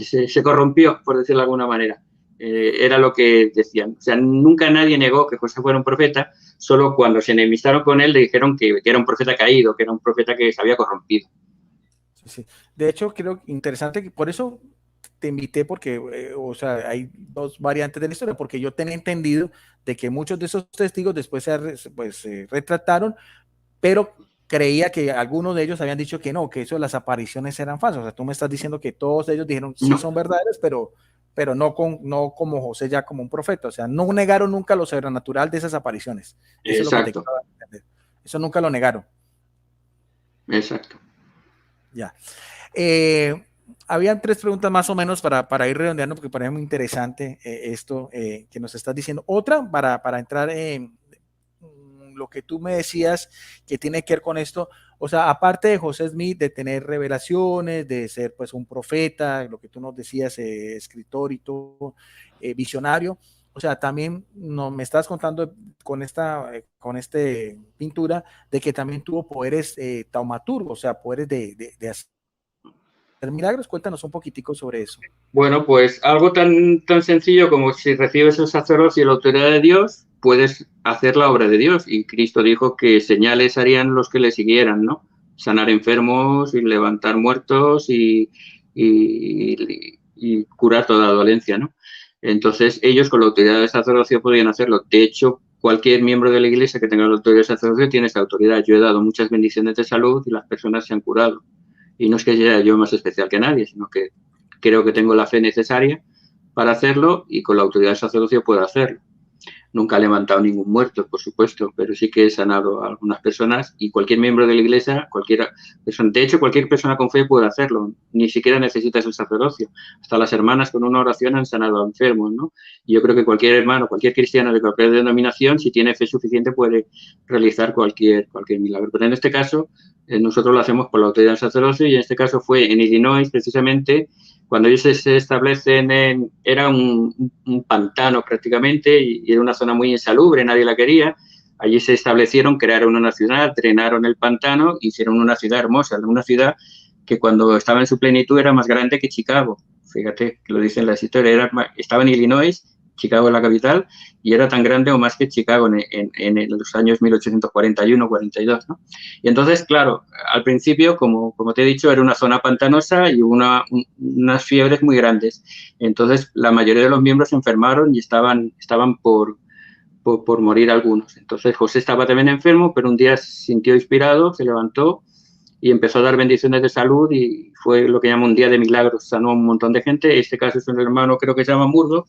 se corrompió, por decirlo de alguna manera. Era lo que decían. O sea, nunca nadie negó que José fuera un profeta, solo cuando se enemistaron con él le dijeron que era un profeta caído, que era un profeta que se había corrompido. Sí. De hecho, creo interesante que por eso te invité, porque, o sea, hay dos variantes de la historia, porque yo tenía entendido de que muchos de esos testigos después se retrataron, pero creía que algunos de ellos habían dicho que no, que eso de las apariciones eran falsas. O sea, tú me estás diciendo que todos ellos dijeron sí son verdaderos, pero no como José ya como un profeta. O sea, no negaron nunca lo sobrenatural de esas apariciones. Eso Exacto. Es lo que te quiero entender. Eso nunca lo negaron. Exacto. Ya. Habían tres preguntas más o menos para ir redondeando, porque parece muy interesante esto que nos estás diciendo. Otra, para entrar en lo que tú me decías que tiene que ver con esto. O sea, aparte de José Smith, de tener revelaciones, de ser pues un profeta, lo que tú nos decías, escritor y todo, visionario, o sea, también me estás contando con esta pintura de que también tuvo poderes taumaturgos, o sea, poderes de hacer milagros. Cuéntanos un poquitico sobre eso. Bueno, pues algo tan sencillo como si recibes el sacerdocio y la autoridad de Dios, puedes hacer la obra de Dios. Y Cristo dijo que señales harían los que le siguieran, ¿no? Sanar enfermos y levantar muertos y curar toda dolencia, ¿no? Entonces, ellos con la autoridad del sacerdocio podían hacerlo. De hecho, cualquier miembro de la iglesia que tenga la autoridad del sacerdocio tiene esa autoridad. Yo he dado muchas bendiciones de salud y las personas se han curado. Y no es que sea yo más especial que nadie, sino que creo que tengo la fe necesaria para hacerlo y con la autoridad del sacerdocio puedo hacerlo. Nunca he levantado ningún muerto, por supuesto, pero sí que he sanado a algunas personas y cualquier miembro de la iglesia, cualquier persona, de hecho cualquier persona con fe puede hacerlo, ni siquiera necesitas el sacerdocio. Hasta las hermanas con una oración han sanado a enfermos, ¿no? Y yo creo que cualquier hermano, cualquier cristiano de cualquier denominación, si tiene fe suficiente puede realizar cualquier milagro. Pero en este caso, nosotros lo hacemos por la autoridad del sacerdocio y en este caso fue en Illinois, precisamente, cuando ellos se establecen era un pantano prácticamente y era una zona muy insalubre, nadie la quería. Allí se establecieron, crearon una ciudad, drenaron el pantano, hicieron una ciudad hermosa, una ciudad que cuando estaba en su plenitud era más grande que Chicago. Fíjate, que lo dicen las historias, estaba en Illinois, Chicago es la capital, y era tan grande o más que Chicago en los años 1841-42, ¿no? Y entonces, claro, al principio, como te he dicho, era una zona pantanosa y unas fiebres muy grandes. Entonces, la mayoría de los miembros se enfermaron y estaban por morir algunos. Entonces, José estaba también enfermo, pero un día se sintió inspirado, se levantó y empezó a dar bendiciones de salud y fue lo que llama un día de milagros, sanó a un montón de gente. Este caso es un hermano, creo que se llama Murdo,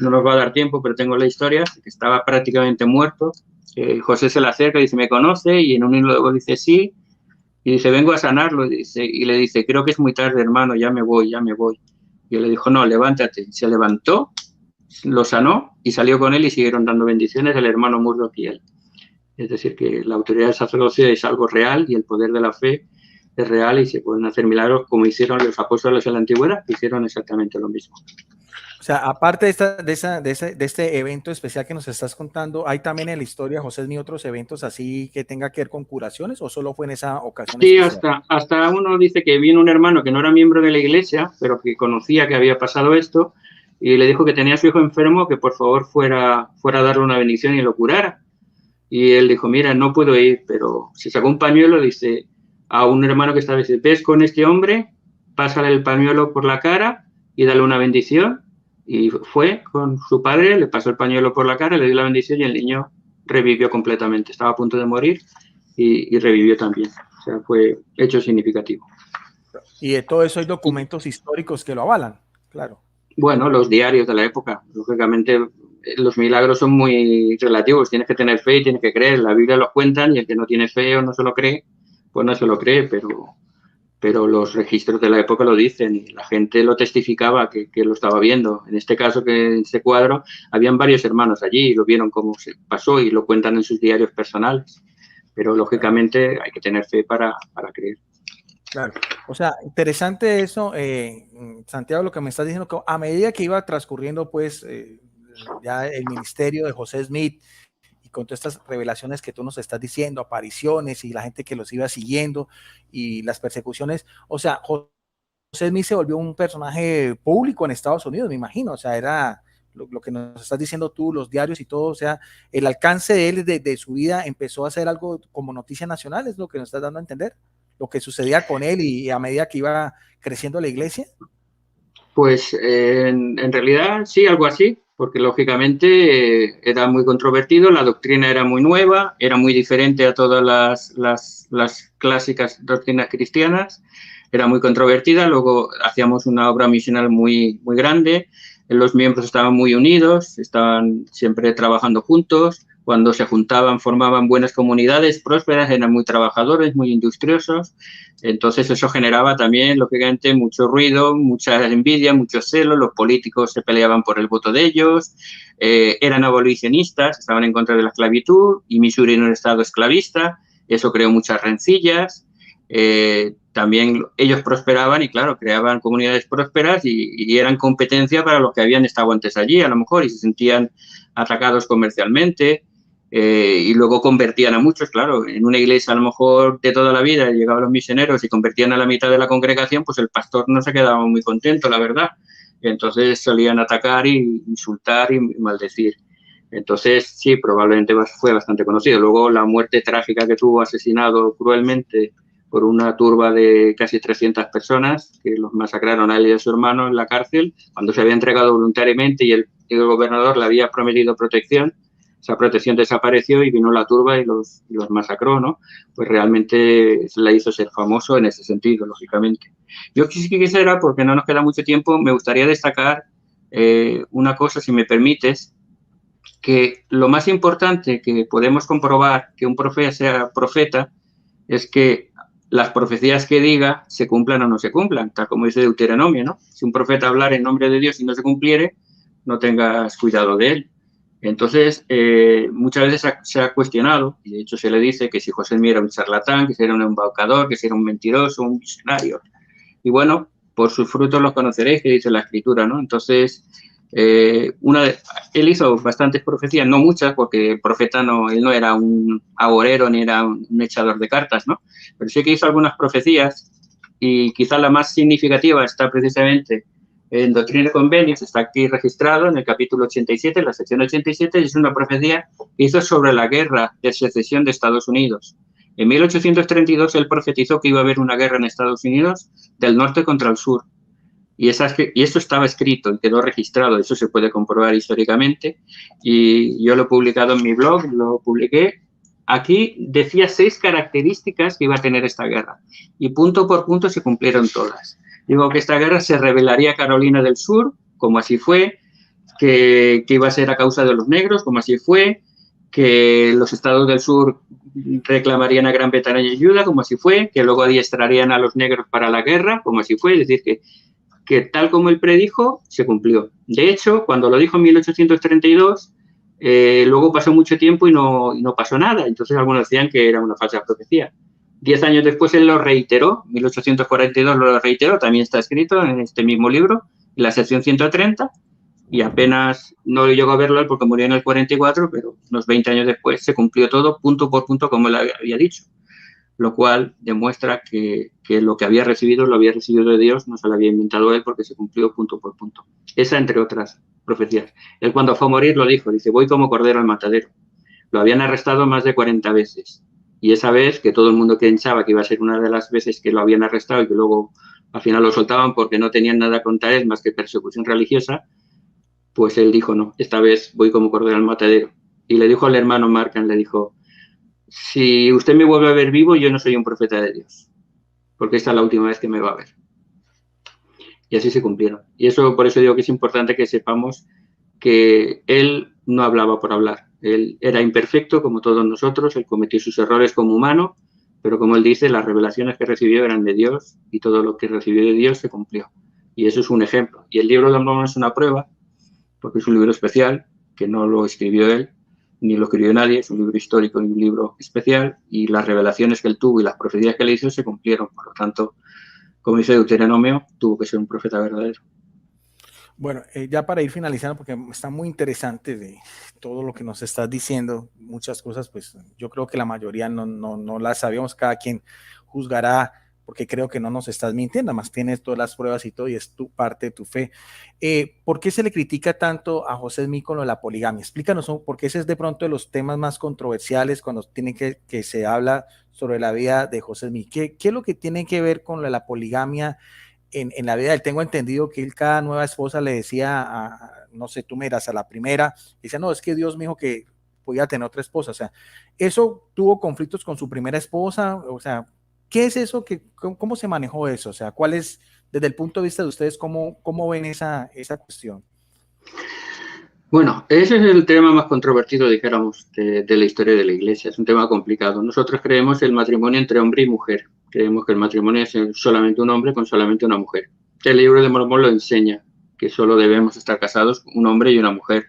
no nos va a dar tiempo, pero tengo la historia, que estaba prácticamente muerto. José se le acerca y dice, ¿me conoce? Y en un hilo luego dice, sí. Y dice, vengo a sanarlo. Y le dice, creo que es muy tarde, hermano, ya me voy. Y él le dijo, no, levántate. Se levantó, lo sanó y salió con él y siguieron dando bendiciones el hermano Murdoch y él. Es decir, que la autoridad del sacerdocio es algo real y el poder de la fe es real y se pueden hacer milagros como hicieron los apóstoles en la antigüedad, que hicieron exactamente lo mismo. O sea, aparte de este evento especial que nos estás contando, ¿hay también en la historia, José, ni otros eventos así que tenga que ver con curaciones o solo fue en esa ocasión? Sí, hasta uno dice que vino un hermano que no era miembro de la iglesia, pero que conocía que había pasado esto y le dijo que tenía a su hijo enfermo, que por favor fuera a darle una bendición y lo curara. Y él dijo, mira, no puedo ir, pero se sacó un pañuelo, dice a un hermano que estaba, dice, ves con este hombre, pásale el pañuelo por la cara y dale una bendición. Y fue con su padre, le pasó el pañuelo por la cara, le dio la bendición y el niño revivió completamente. Estaba a punto de morir y revivió también. O sea, fue hecho significativo. Y de todo eso hay documentos históricos que lo avalan, claro. Bueno, los diarios de la época. Lógicamente, los milagros son muy relativos. Tienes que tener fe y tienes que creer. La Biblia los cuentan y el que no tiene fe o no se lo cree, pues no se lo cree, pero los registros de la época lo dicen y la gente lo testificaba que lo estaba viendo. En este caso, que en este cuadro, habían varios hermanos allí y lo vieron cómo se pasó y lo cuentan en sus diarios personales. Pero, lógicamente, hay que tener fe para creer. Claro, o sea, interesante eso, Santiago, lo que me estás diciendo, que a medida que iba transcurriendo, pues, ya el ministerio de José Smith y con todas estas revelaciones que tú nos estás diciendo, apariciones y la gente que los iba siguiendo y las persecuciones, o sea, José Smith se volvió un personaje público en Estados Unidos, me imagino, o sea, era lo que nos estás diciendo tú, los diarios y todo, o sea, el alcance de él, de su vida, empezó a ser algo como noticia nacional, es lo que nos estás dando a entender. Lo que sucedía con él y a medida que iba creciendo la iglesia? Pues en realidad sí, algo así, porque lógicamente era muy controvertido, la doctrina era muy nueva, era muy diferente a todas las clásicas doctrinas cristianas, era muy controvertida, luego hacíamos una obra misional muy grande, los miembros estaban muy unidos, estaban siempre trabajando juntos, cuando se juntaban formaban buenas comunidades prósperas, eran muy trabajadores, muy industriosos, entonces eso generaba también, lógicamente, mucho ruido, mucha envidia, mucho celo, los políticos se peleaban por el voto de ellos, eran abolicionistas, estaban en contra de la esclavitud y Missouri era un estado esclavista, Eso creó muchas rencillas. También ellos prosperaban y, claro, creaban comunidades prósperas y eran competencia para los que habían estado antes allí, a lo mejor, y se sentían atacados comercialmente. Y luego convertían a muchos, claro, en una iglesia a lo mejor de toda la vida llegaban los misioneros y convertían a la mitad de la congregación, pues el pastor no se quedaba muy contento, la verdad. Entonces solían atacar y insultar y maldecir. Entonces, sí, probablemente fue bastante conocido. Luego la muerte trágica que tuvo, asesinado cruelmente por una turba de casi 300 personas que los masacraron a él y a su hermano en la cárcel, cuando se había entregado voluntariamente y el gobernador le había prometido protección. Esa protección desapareció y vino la turba y los masacró, ¿no? Pues realmente la hizo ser famoso en ese sentido, lógicamente. Yo sí que quisiera, porque no nos queda mucho tiempo, me gustaría destacar una cosa, si me permites, que lo más importante que podemos comprobar que un profeta sea profeta es que las profecías que diga se cumplan o no se cumplan, tal como dice Deuteronomio, ¿no? Si un profeta hablara en nombre de Dios y no se cumpliere, no tengas cuidado de él. Entonces, muchas veces se ha cuestionado, y de hecho se le dice que si José Smith era un charlatán, que si era un embaucador, que si era un mentiroso, un visionario. Y bueno, por sus frutos los conoceréis, que dice la Escritura, ¿no? Entonces, él hizo bastantes profecías, no muchas, porque el profeta él no era un agorero ni era un echador de cartas, ¿no? Pero sí que hizo algunas profecías y quizás la más significativa está precisamente en Doctrina y Convenios, está aquí registrado en el capítulo 87, en la sección 87, y es una profecía que hizo sobre la guerra de secesión de Estados Unidos. En 1832 él profetizó que iba a haber una guerra en Estados Unidos del norte contra el sur. Y eso estaba escrito y quedó registrado, eso se puede comprobar históricamente. Y yo lo he publicado en mi blog, lo publiqué. Aquí decía 6 características que iba a tener esta guerra. Y punto por punto se cumplieron todas. Digo que esta guerra se rebelaría Carolina del Sur, como así fue, que iba a ser a causa de los negros, como así fue, que los estados del sur reclamarían a Gran Bretaña ayuda, como así fue, que luego adiestrarían a los negros para la guerra, como así fue, es decir, que tal como él predijo, se cumplió. De hecho, cuando lo dijo en 1832, luego pasó mucho tiempo y no pasó nada. Entonces algunos decían que era una falsa profecía. 10 años después él lo reiteró, 1842 lo reiteró, también está escrito en este mismo libro, en la sección 130, y apenas no llegó a verlo él porque murió en el 44, pero unos 20 años después se cumplió todo punto por punto como él había dicho. Lo cual demuestra que lo que había recibido lo había recibido de Dios, no se lo había inventado él porque se cumplió punto por punto. Esa entre otras profecías. Él cuando fue a morir lo dijo, dice, voy como cordero al matadero. Lo habían arrestado más de 40 veces. Y esa vez, que todo el mundo pensaba que iba a ser una de las veces que lo habían arrestado y que luego al final lo soltaban porque no tenían nada contra él más que persecución religiosa, pues él dijo, no, esta vez voy como cordero al matadero. Y le dijo al hermano Marcan, le dijo, si usted me vuelve a ver vivo, yo no soy un profeta de Dios, porque esta es la última vez que me va a ver. Y así se cumplieron. Y eso, por eso digo que es importante que sepamos que él no hablaba por hablar. Él era imperfecto como todos nosotros, él cometió sus errores como humano, pero como él dice, las revelaciones que recibió eran de Dios y todo lo que recibió de Dios se cumplió. Y eso es un ejemplo. Y el libro de Mormón es una prueba, porque es un libro especial, que no lo escribió él, ni lo escribió nadie, es un libro histórico y un libro especial, y las revelaciones que él tuvo y las profecías que le hizo se cumplieron. Por lo tanto, como dice Deuteronomio, tuvo que ser un profeta verdadero. Bueno, ya para ir finalizando, porque está muy interesante de todo lo que nos estás diciendo, muchas cosas, pues yo creo que la mayoría no las sabíamos, cada quien juzgará, porque creo que no nos estás mintiendo, además tienes todas las pruebas y todo, y es tu parte de tu fe. ¿Por qué se le critica tanto a José Smith con lo de la poligamia? Explícanos, porque ese es de pronto de los temas más controversiales cuando tienen que se habla sobre la vida de José Smith. ¿Qué es lo que tiene que ver con la poligamia en la vida de él? Tengo entendido que él cada nueva esposa le decía, no sé, tú me dirás, a la primera, decía, no, es que Dios me dijo que podía tener otra esposa. O sea, ¿eso tuvo conflictos con su primera esposa? O sea, ¿qué es eso? ¿Cómo se manejó eso? O sea, ¿cuál es, desde el punto de vista de ustedes, cómo ven esa cuestión? Bueno, ese es el tema más controvertido, dijéramos, de la historia de la Iglesia. Es un tema complicado. Nosotros creemos el matrimonio entre hombre y mujer. Creemos que el matrimonio es solamente un hombre con solamente una mujer. El libro de Mormón lo enseña, que solo debemos estar casados un hombre y una mujer.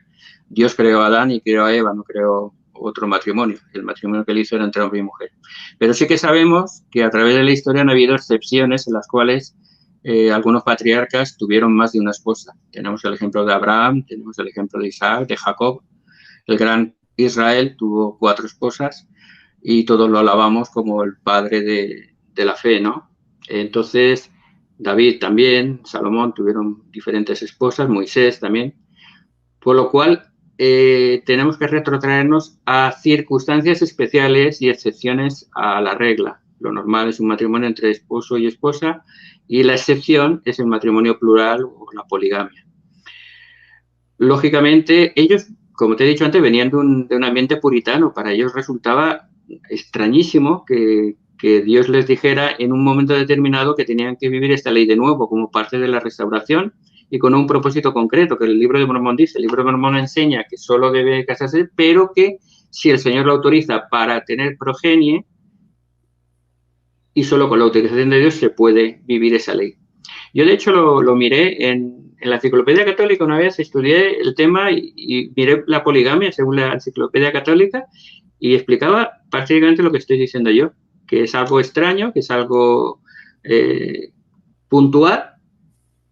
Dios creó a Adán y creó a Eva, no creó otro matrimonio. El matrimonio que él hizo era entre hombre y mujer. Pero sí que sabemos que a través de la historia han habido excepciones en las cuales algunos patriarcas tuvieron más de una esposa. Tenemos el ejemplo de Abraham, tenemos el ejemplo de Isaac, de Jacob. El gran Israel tuvo 4 esposas y todos lo alabamos como el padre de la fe, ¿no? Entonces, David también, Salomón tuvieron diferentes esposas, Moisés también, por lo cual tenemos que retrotraernos a circunstancias especiales y excepciones a la regla. Lo normal es un matrimonio entre esposo y esposa y la excepción es el matrimonio plural o la poligamia. Lógicamente, ellos, como te he dicho antes, venían de un ambiente puritano. Para ellos resultaba extrañísimo que Dios les dijera en un momento determinado que tenían que vivir esta ley de nuevo como parte de la restauración y con un propósito concreto, que el libro de Mormón dice. El libro de Mormón enseña que solo debe casarse, pero que si el Señor lo autoriza para tener progenie, y solo con la autorización de Dios se puede vivir esa ley. Yo, de hecho, lo miré en la Enciclopedia Católica una vez, estudié el tema y miré la poligamia según la Enciclopedia Católica y explicaba prácticamente lo que estoy diciendo yo, que es algo extraño, que es algo puntual,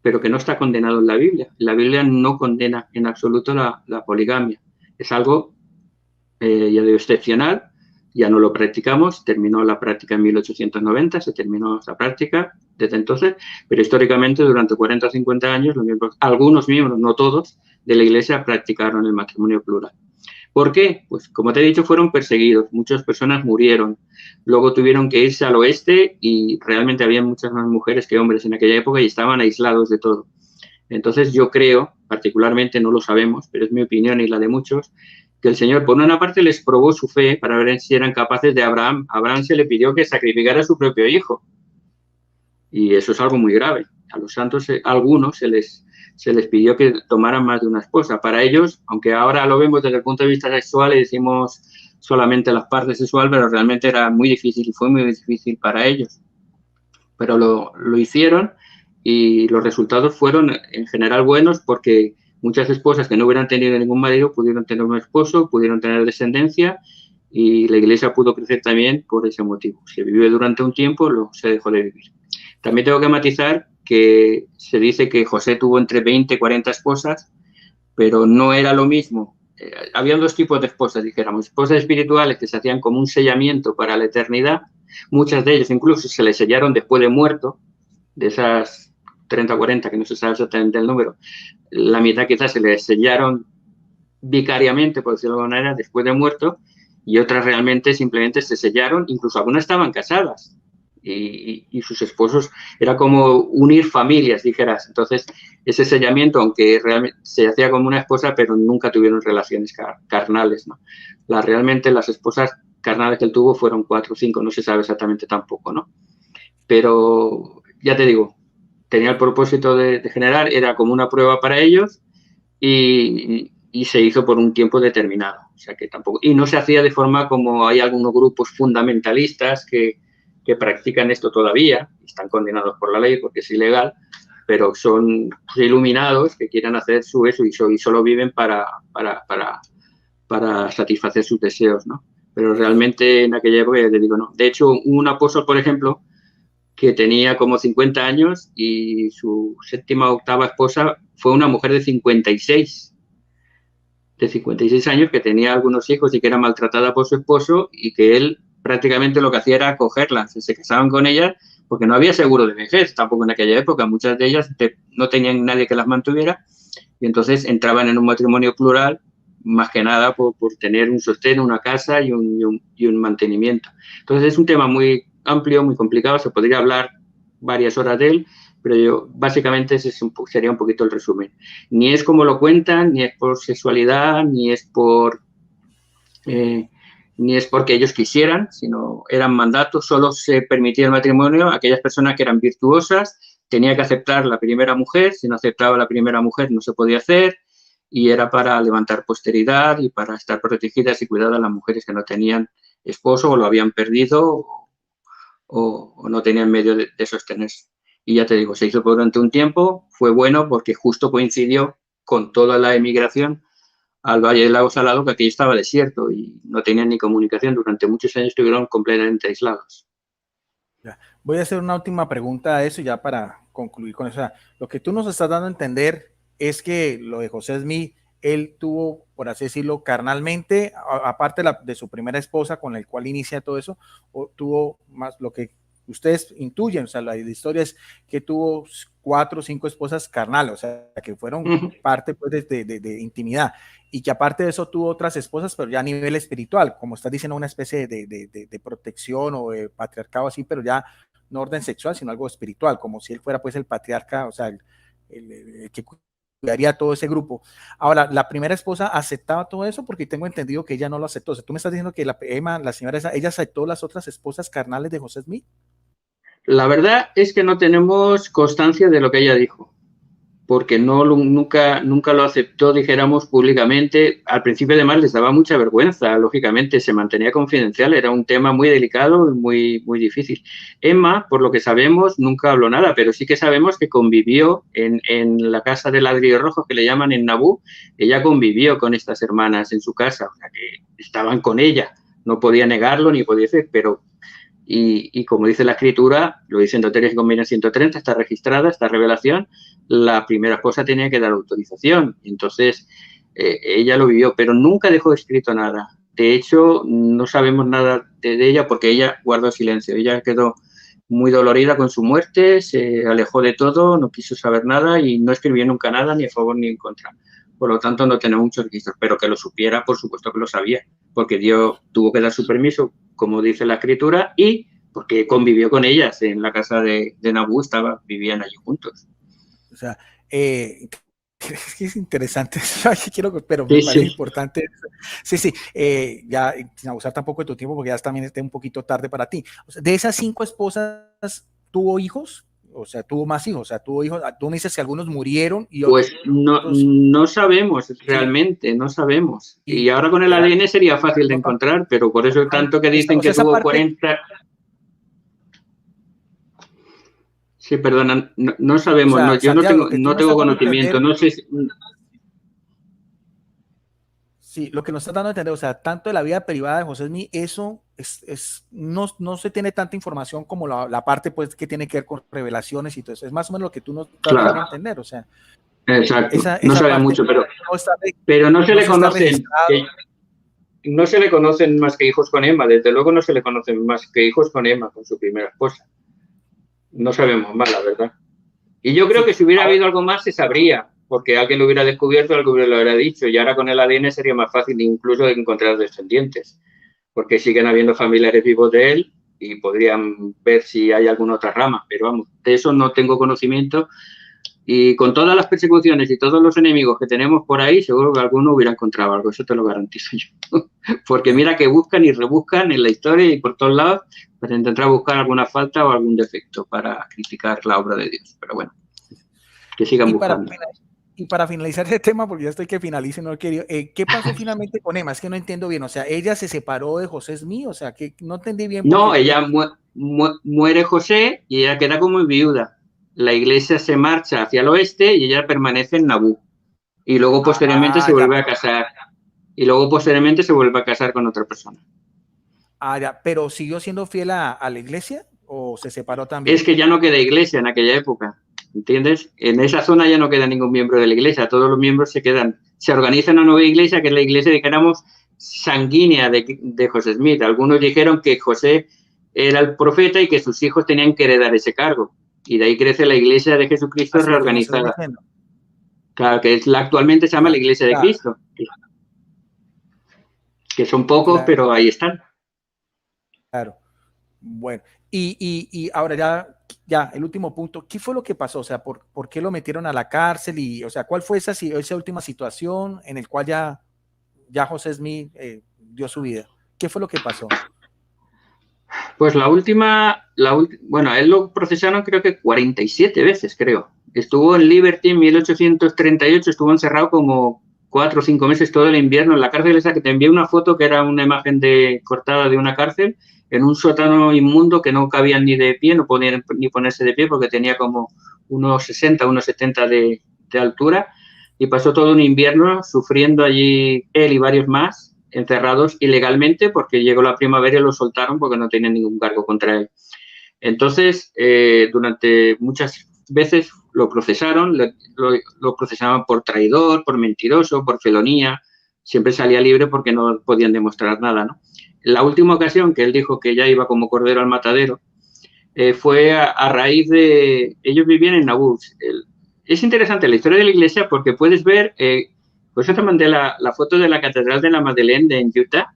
pero que no está condenado en la Biblia. La Biblia no condena en absoluto la poligamia. Es algo, ya digo, excepcional, ya no lo practicamos, terminó la práctica en 1890, se terminó esa práctica desde entonces, pero históricamente durante 40 o 50 años algunos miembros, no todos, de la Iglesia practicaron el matrimonio plural. ¿Por qué? Pues como te he dicho, fueron perseguidos, muchas personas murieron, luego tuvieron que irse al oeste y realmente había muchas más mujeres que hombres en aquella época y estaban aislados de todo. Entonces yo creo, particularmente no lo sabemos, pero es mi opinión y la de muchos, que el Señor por una parte les probó su fe para ver si eran capaces de Abraham. A Abraham se le pidió que sacrificara a su propio hijo y eso es algo muy grave. A los santos, algunos se les pidió que tomaran más de una esposa. Para ellos, aunque ahora lo vemos desde el punto de vista sexual y decimos solamente las partes sexuales, pero realmente era muy difícil y fue muy difícil para ellos. Pero lo hicieron y los resultados fueron en general buenos porque muchas esposas que no hubieran tenido ningún marido pudieron tener un esposo, pudieron tener descendencia y la Iglesia pudo crecer también por ese motivo. Se vivió durante un tiempo, luego se dejó de vivir. También tengo que matizar que se dice que José tuvo entre 20 y 40 esposas, pero no era lo mismo. Había 2 tipos de esposas, dijéramos. Esposas espirituales que se hacían como un sellamiento para la eternidad. Muchas de ellas incluso se les sellaron después de muerto, de esas 30 o 40, que no se sabe exactamente el número. La mitad quizás se les sellaron vicariamente, por decirlo de alguna manera, después de muerto, y otras realmente simplemente se sellaron, incluso algunas estaban casadas. Y sus esposos, era como unir familias, dijeras. Entonces, ese sellamiento, aunque realmente se hacía como una esposa, pero nunca tuvieron relaciones carnales, ¿no? Realmente las esposas carnales que él tuvo fueron 4 o 5, no se sabe exactamente tampoco, ¿no? Pero, ya te digo, tenía el propósito de generar, era como una prueba para ellos y se hizo por un tiempo determinado. O sea que tampoco, y no se hacía de forma como hay algunos grupos fundamentalistas que practican esto todavía, están condenados por la ley porque es ilegal, pero son iluminados que quieren hacer su eso y solo viven para satisfacer sus deseos, ¿no? Pero realmente en aquella época, ya te digo, no. De hecho, un apóstol, por ejemplo, que tenía como 50 años y su 7ª o 8ª esposa fue una mujer de 56 años que tenía algunos hijos y que era maltratada por su esposo y que él prácticamente lo que hacía era acogerlas, se casaban con ellas porque no había seguro de vejez tampoco en aquella época, muchas de ellas no tenían nadie que las mantuviera y entonces entraban en un matrimonio plural más que nada por tener un sostén, una casa y un mantenimiento. Entonces es un tema muy amplio, muy complicado, se podría hablar varias horas de él, pero básicamente ese sería un poquito el resumen. Ni es como lo cuentan, ni es por sexualidad, ni es porque ellos quisieran, sino eran mandatos, solo se permitía el matrimonio a aquellas personas que eran virtuosas, tenía que aceptar la primera mujer, si no aceptaba la primera mujer no se podía hacer, y era para levantar posteridad y para estar protegidas y cuidar a las mujeres que no tenían esposo o lo habían perdido o no tenían medio de sostenerse. Y ya te digo, se hizo durante un tiempo, fue bueno porque justo coincidió con toda la emigración al Valle del Lago Salado, que aquí estaba desierto y no tenían ni comunicación. Durante muchos años estuvieron completamente aislados. Voy a hacer una última pregunta a eso ya para concluir con eso. O sea, lo que tú nos estás dando a entender es que lo de José Smith, él tuvo, por así decirlo, carnalmente, aparte de su primera esposa con la cual inicia todo eso, o tuvo más lo que ustedes intuyen, o sea, la historia es que tuvo 4 o 5 esposas carnales, o sea, que fueron parte pues, de intimidad, y que aparte de eso tuvo otras esposas, pero ya a nivel espiritual, como estás diciendo, una especie de protección o de patriarcado así, pero ya no orden sexual, sino algo espiritual, como si él fuera pues el patriarca, o sea, el que cuidaría todo ese grupo. Ahora, la primera esposa aceptaba todo eso porque tengo entendido que ella no lo aceptó. O sea, tú me estás diciendo que la señora esa, ella aceptó las otras esposas carnales de José Smith. La verdad es que no tenemos constancia de lo que ella dijo, porque nunca lo aceptó, dijéramos, públicamente. Al principio, además, les daba mucha vergüenza, lógicamente, se mantenía confidencial, era un tema muy delicado y muy difícil. Emma, por lo que sabemos, nunca habló nada, pero sí que sabemos que convivió en la casa de ladrillo rojo, que le llaman en Nabú. Ella convivió con estas hermanas en su casa, o sea, que estaban con ella, no podía negarlo ni podía decir, pero... Y como dice la escritura, lo dice en Deuteronomio 130, está registrada esta revelación, la primera esposa tenía que dar autorización. Entonces, ella lo vivió, pero nunca dejó escrito nada. De hecho, no sabemos nada de ella porque ella guardó silencio. Ella quedó muy dolorida con su muerte, se alejó de todo, no quiso saber nada y no escribió nunca nada, ni a favor ni en contra. Por lo tanto, no tenemos muchos registros, pero que lo supiera, por supuesto que lo sabía, porque Dios tuvo que dar su permiso, como dice la escritura, y porque convivió con ellas en la casa de Nabú, vivían allí juntos. O sea, es que es interesante, pero me parece importante. Sí, ya sin abusar tampoco de tu tiempo, porque ya también está un poquito tarde para ti. O sea, de esas 5 esposas, ¿tuvo hijos? O sea, tuvo más hijos, o sea, tuvo hijos. Tú me dices que algunos murieron y pues no sabemos realmente, no sabemos. Y ahora con el ADN sería fácil de encontrar, pero por eso tanto que dicen que tuvo 40. Sí, perdona, no sabemos, o sea, yo Santiago, no tengo conocimiento, no sé si... Sí, lo que nos está dando a entender, o sea, tanto de la vida privada de José Smith, eso no se tiene tanta información como la parte pues que tiene que ver con revelaciones y todo eso. Es más o menos lo que tú nos estás dando a entender, o sea. Exacto, no sabe mucho, pero no se le conocen. No se le conocen más que hijos con Emma, desde luego no se le conocen más que hijos con Emma, con su primera esposa. No sabemos más, la verdad. Y yo creo que si hubiera habido algo más se sabría, porque alguien lo hubiera descubierto, algo lo hubiera dicho, y ahora con el ADN sería más fácil incluso encontrar descendientes, porque siguen habiendo familiares vivos de él y podrían ver si hay alguna otra rama, pero vamos, de eso no tengo conocimiento. Y con todas las persecuciones y todos los enemigos que tenemos por ahí, seguro que alguno hubiera encontrado algo, eso te lo garantizo yo. Porque mira que buscan y rebuscan en la historia y por todos lados para intentar buscar alguna falta o algún defecto para criticar la obra de Dios. Pero bueno, que sigan buscando. Y para finalizar ese tema, porque ya estoy que finalice, no he querido, ¿qué pasó finalmente con Emma? Es que no entiendo bien, o sea, ella se separó de José Smith, o sea, que no entendí bien. No, ella muere José y ella queda como viuda. La iglesia se marcha hacia el oeste y ella permanece en Nabú. Y luego posteriormente se vuelve a casar. Y luego posteriormente se vuelve a casar con otra persona. ¿Pero siguió siendo fiel a la iglesia o se separó también? Es que ya no queda iglesia en aquella época, ¿entiendes? En esa zona ya no queda ningún miembro de la iglesia, todos los miembros se organiza una nueva iglesia, que es la iglesia, digamos, sanguínea de José Smith. Algunos dijeron que José era el profeta y que sus hijos tenían que heredar ese cargo. Y de ahí crece la iglesia de Jesucristo reorganizada. Claro, que actualmente se llama la iglesia de Cristo. Que son pocos, pero ahí están. Claro. Bueno, y ahora ya, el último punto, ¿qué fue lo que pasó? O sea, ¿por qué lo metieron a la cárcel? Y, o sea, ¿cuál fue esa última situación en el cual ya José Smith dio su vida? ¿Qué fue lo que pasó? Pues la última, bueno, a él lo procesaron creo que 47 veces, creo. Estuvo en Liberty en 1838, estuvo encerrado como 4 o 5 meses todo el invierno en la cárcel esa que te envié una foto que era una imagen cortada de una cárcel en un sótano inmundo que no cabían ni de pie, no podían ni ponerse de pie porque tenía como unos 60, unos 70 de altura. y pasó todo un invierno sufriendo allí él y varios más, encerrados ilegalmente, porque llegó la primavera y lo soltaron porque no tenían ningún cargo contra él. Entonces, durante muchas veces lo procesaron, lo procesaban por traidor, por mentiroso, por felonía. Siempre salía libre porque no podían demostrar nada, ¿no? La última ocasión que él dijo que ya iba como cordero al matadero fue a raíz de... Ellos vivían en Nablus. Es interesante la historia de la iglesia porque puedes ver... pues yo te mandé la foto de la Catedral de la Madeleine en Utah,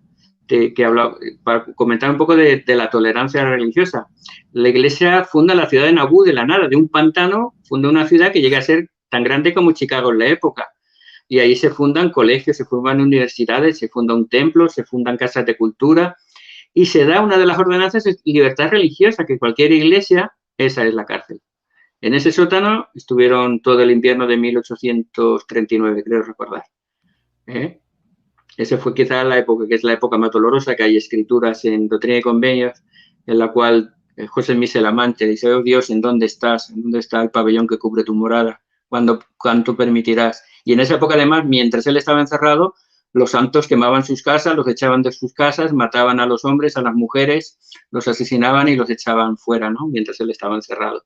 que habla, para comentar un poco de la tolerancia religiosa. La iglesia funda la ciudad de Nauvoo de la nada, de un pantano, funda una ciudad que llega a ser tan grande como Chicago en la época. Y ahí se fundan colegios, se fundan universidades, se funda un templo, se fundan casas de cultura y se da una de las ordenanzas es libertad religiosa, que cualquier iglesia, esa es la cárcel. En ese sótano estuvieron todo el invierno de 1839, creo recordar. Esa fue quizá la época, que es la época más dolorosa, que hay escrituras en Doctrina y Convenios, en la cual José Smith se la mancha, dice, oh Dios, ¿en dónde estás? ¿En dónde está el pabellón que cubre tu morada? ¿Cuánto permitirás? Y en esa época, además, mientras él estaba encerrado, los santos quemaban sus casas, los echaban de sus casas, mataban a los hombres, a las mujeres, los asesinaban y los echaban fuera, ¿no? Mientras él estaba encerrado.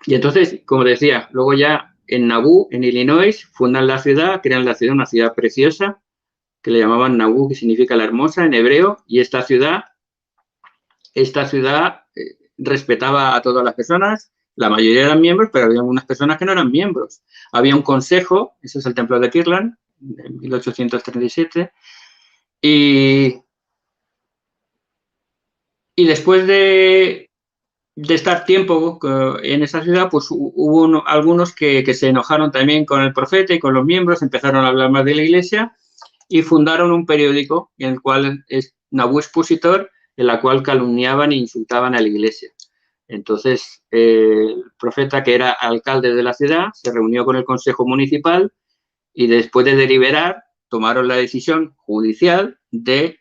Y entonces, como decía, luego ya en Nauvoo, en Illinois, fundan la ciudad, crean la ciudad, una ciudad preciosa, que le llamaban Nauvoo, que significa la hermosa en hebreo, y esta ciudad respetaba a todas las personas, la mayoría eran miembros, pero había algunas personas que no eran miembros. Había un consejo, ese es el templo de Kirtland, de 1837, y después de estar tiempo en esa ciudad, pues hubo algunos que se enojaron también con el profeta y con los miembros, empezaron a hablar más de la iglesia y fundaron un periódico en el cual es Nauvoo Expositor, en la cual calumniaban e insultaban a la iglesia. Entonces, el profeta, que era alcalde de la ciudad, se reunió con el consejo municipal y después de deliberar, tomaron la decisión judicial de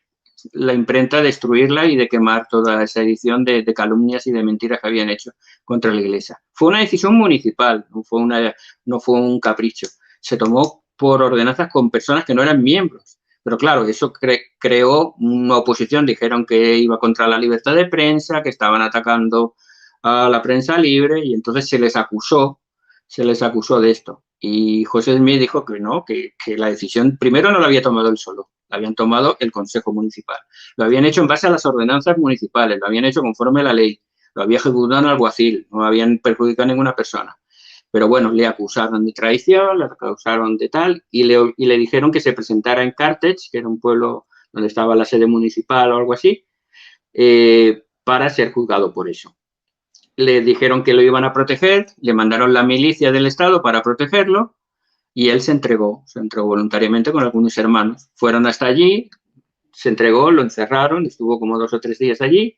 la imprenta, destruirla y de quemar toda esa edición de calumnias y de mentiras que habían hecho contra la iglesia. Fue una decisión municipal, no fue un capricho. Se tomó por ordenanzas con personas que no eran miembros. Pero claro, eso creó una oposición. Dijeron que iba contra la libertad de prensa, que estaban atacando a la prensa libre y entonces se les acusó de esto. Y José Smith dijo que no, que la decisión primero no la había tomado él solo, la habían tomado el Consejo Municipal. Lo habían hecho en base a las ordenanzas municipales, lo habían hecho conforme a la ley, lo había ejecutado un alguacil, no habían perjudicado a ninguna persona. Pero bueno, le acusaron de traición, le acusaron de tal, y le dijeron que se presentara en Carthage, que era un pueblo donde estaba la sede municipal o algo así, para ser juzgado por eso. Le dijeron que lo iban a proteger, le mandaron la milicia del Estado para protegerlo y él se entregó voluntariamente con algunos hermanos. Fueron hasta allí, se entregó, lo encerraron, estuvo como 2 o 3 días allí,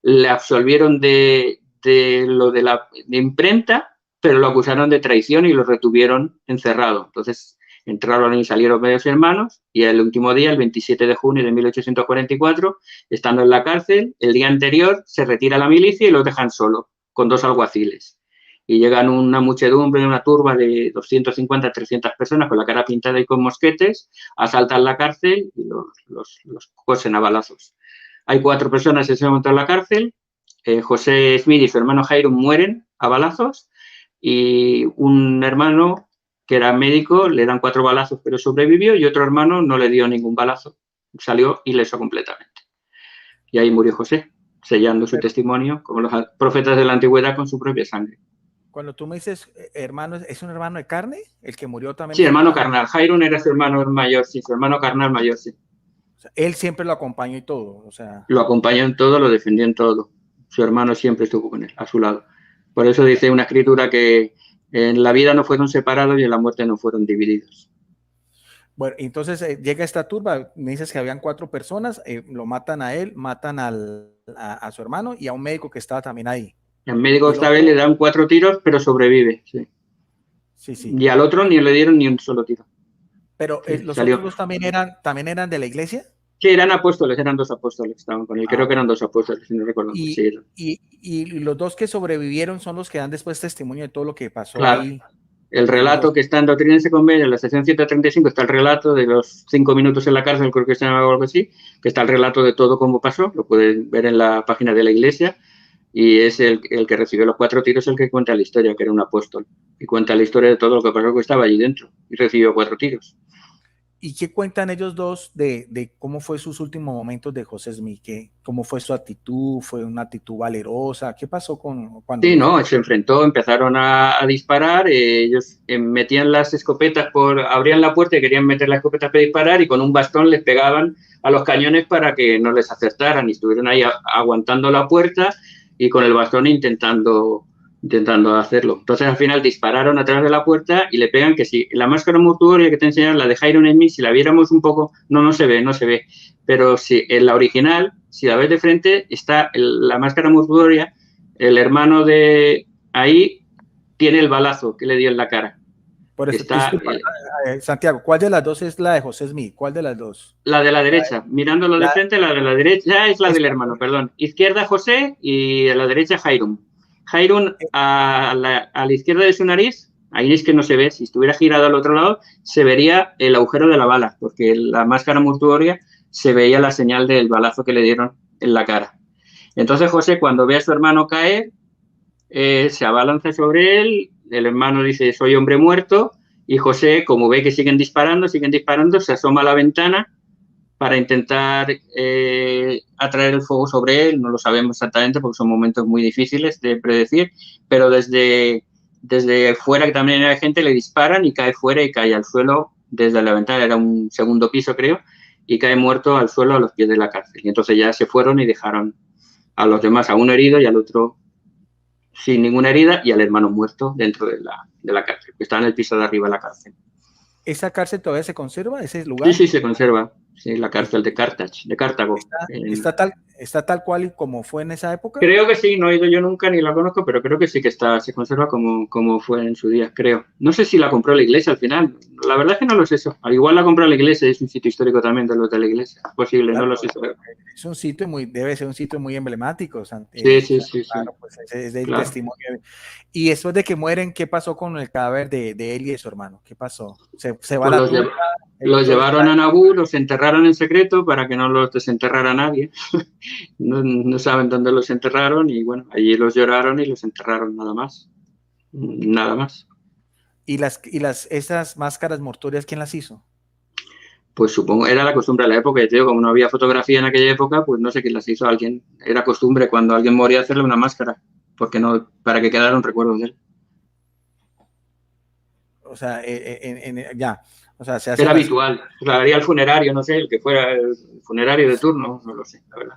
le absolvieron de la imprenta, pero lo acusaron de traición y lo retuvieron encerrado. Entonces entraron y salieron medios hermanos y el último día, el 27 de junio de 1844, estando en la cárcel, el día anterior se retira la milicia y los dejan solo, con 2 alguaciles. Y llegan una muchedumbre, una turba de 250, 300 personas con la cara pintada y con mosquetes, asaltan la cárcel y los cosen a balazos. Hay 4 personas en ese momento en la cárcel, José Smith y su hermano Jairo mueren a balazos y un hermano que era médico, le dan 4 balazos pero sobrevivió y otro hermano no le dio ningún balazo, salió ileso completamente. Y ahí murió José, sellando su testimonio como los profetas de la antigüedad con su propia sangre. Cuando tú me dices hermano, ¿es un hermano de carne? ¿El que murió también? Sí, hermano carnal. Jairo era su hermano mayor, sí, su hermano carnal mayor, sí. O sea, él siempre lo acompañó y todo, o sea... Lo acompañó en todo, lo defendió en todo. Su hermano siempre estuvo con él, a su lado. Por eso dice una escritura que en la vida no fueron separados y en la muerte no fueron divididos. Bueno, entonces llega esta turba, me dices que habían 4 personas, lo matan a él, matan a su hermano y a un médico que estaba también ahí. El médico esta vez le dan 4 tiros, pero sobrevive, sí. Sí, sí. Y al otro ni le dieron ni un solo tiro. Pero los otros 2 también eran de la iglesia. Sí, eran apóstoles, eran 2 apóstoles que estaban con él. Creo que eran 2 apóstoles, si no recuerdo. Y los 2 que sobrevivieron son los que dan después testimonio de todo lo que pasó claro, ahí. El relato que está en Doctrina y Convenios, en la sección 135, está el relato de los 5 minutos en la cárcel, creo que se llama algo así, que está el relato de todo cómo pasó, lo pueden ver en la página de la iglesia, y es el que recibió los 4 tiros el que cuenta la historia, que era un apóstol, y cuenta la historia de todo lo que pasó, que estaba allí dentro, y recibió 4 tiros. ¿Y qué cuentan ellos dos de cómo fue sus últimos momentos de José Smith? ¿Cómo fue su actitud? ¿Fue una actitud valerosa? ¿Qué pasó cuando Sí, no, se enfrentó, empezaron a disparar, ellos metían las escopetas abrían la puerta y querían meter las escopetas para disparar y con un bastón les pegaban a los cañones para que no les acertaran y estuvieron ahí aguantando la puerta y con el bastón intentando hacerlo. Entonces al final dispararon a través de la puerta y le pegan que si la máscara mortuoria que te enseñaron, la de Hiram Smith, si la viéramos un poco, no se ve, pero si en la original, si la ves de frente, está la máscara mortuoria, el hermano de ahí tiene el balazo que le dio en la cara. Por eso, disculpa, Santiago, ¿cuál de las dos es la de José Smith? ¿Cuál de las dos? La de la derecha, mirándolo de frente, la de la derecha es la del hermano, perdón. Izquierda José y a la derecha Hiram. Hiram a la izquierda de su nariz, ahí es que no se ve, si estuviera girado al otro lado, se vería el agujero de la bala, porque la máscara mortuoria se veía la señal del balazo que le dieron en la cara. Entonces José, cuando ve a su hermano caer, se abalanza sobre él, el hermano dice, soy hombre muerto, y José, como ve que siguen disparando, se asoma a la ventana para intentar atraer el fuego sobre él, no lo sabemos exactamente porque son momentos muy difíciles de predecir, pero desde fuera, que también hay gente, le disparan y cae fuera y cae al suelo desde la ventana, era un segundo piso creo, y cae muerto al suelo a los pies de la cárcel. Y entonces ya se fueron y dejaron a los demás, a uno herido y al otro sin ninguna herida y al hermano muerto dentro de la cárcel, que está en el piso de arriba de la cárcel. ¿Esa cárcel todavía se conserva, ese lugar? Sí, se conserva. Sí, la cárcel de Cartago. ¿Está tal cual y como fue en esa época? Creo que sí, no he ido yo nunca ni la conozco, pero creo que sí que se conserva como fue en su día, creo. No sé si la compró la iglesia al final. La verdad es que no lo sé eso. Al igual la compró la iglesia, es un sitio histórico también de los de la iglesia. Es posible, claro, no lo sé. Es un sitio debe ser un sitio muy emblemático. Sí. Claro, pues es del testimonio. Y después de que mueren, ¿qué pasó con el cadáver de él y de su hermano? ¿Qué pasó? ¿Se va a la tumba? Los llevaron a Nabú, los enterraron en secreto para que no los desenterrara nadie. No saben dónde los enterraron y bueno, allí los lloraron y los enterraron nada más. Nada más. ¿Y esas máscaras mortuorias quién las hizo? Pues supongo, era la costumbre de la época, y te digo, como no había fotografía en aquella época, pues no sé quién las hizo, alguien. Era costumbre cuando alguien moría hacerle una máscara, porque no, para que quedara un recuerdo de él. O sea, ya. O sea, se hace era habitual. O sea, haría el funerario, no sé, el que fuera el funerario de turno, no lo sé, la verdad.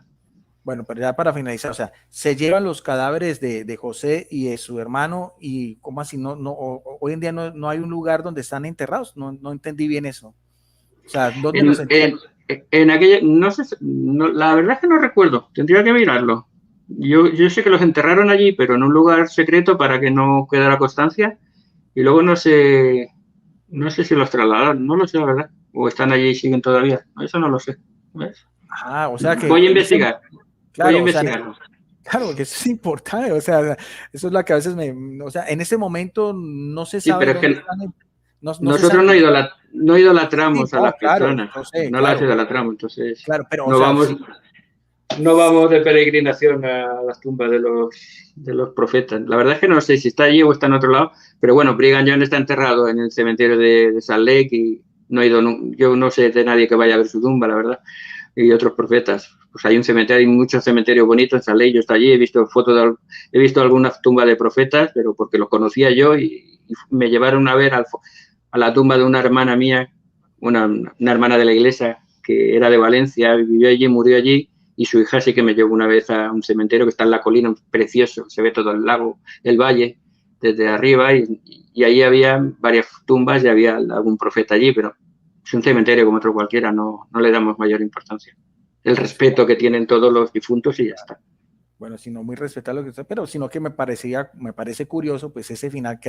Bueno, pero ya para finalizar, o sea, se llevan los cadáveres de José y de su hermano y ¿cómo así? Hoy en día no hay un lugar donde están enterrados, no entendí bien eso. O sea, ¿dónde los entierran? En aquella, no sé, la verdad es que no recuerdo, tendría que mirarlo. Yo sé que los enterraron allí, pero en un lugar secreto para que no quedara constancia, y luego no sé si los trasladaron, no lo sé la verdad, o están allí y siguen todavía, eso no lo sé. ¿Ves? O sea que... Voy a investigar. Claro, voy a investigarlo. Claro, que eso es importante, o sea, eso es lo que a veces o sea, en ese momento no se sabe. Sí, pero es que nosotros no idolatramos a las personas, no las idolatramos, entonces claro, pero, no vamos de peregrinación a las tumbas de los profetas. La verdad es que no sé si está allí o está en otro lado, pero bueno, Brigham Young está enterrado en el cementerio de Salt Lake y yo no sé de nadie que vaya a ver su tumba, la verdad, y otros profetas. Pues hay muchos cementerios bonitos en Salt Lake, yo estoy allí, he visto algunas tumbas de profetas, pero porque los conocía yo y me llevaron a ver a la tumba de una hermana mía, una hermana de la iglesia que era de Valencia, vivió allí, murió allí, y su hija sí que me llevó una vez a un cementerio que está en la colina, precioso, se ve todo el lago, el valle, desde arriba, y ahí había varias tumbas y había algún profeta allí, pero es un cementerio como otro cualquiera, no le damos mayor importancia. El respeto que tienen todos los difuntos y ya está. Bueno, sino muy respetable lo que sea, pero sino que me parece curioso, pues ese final,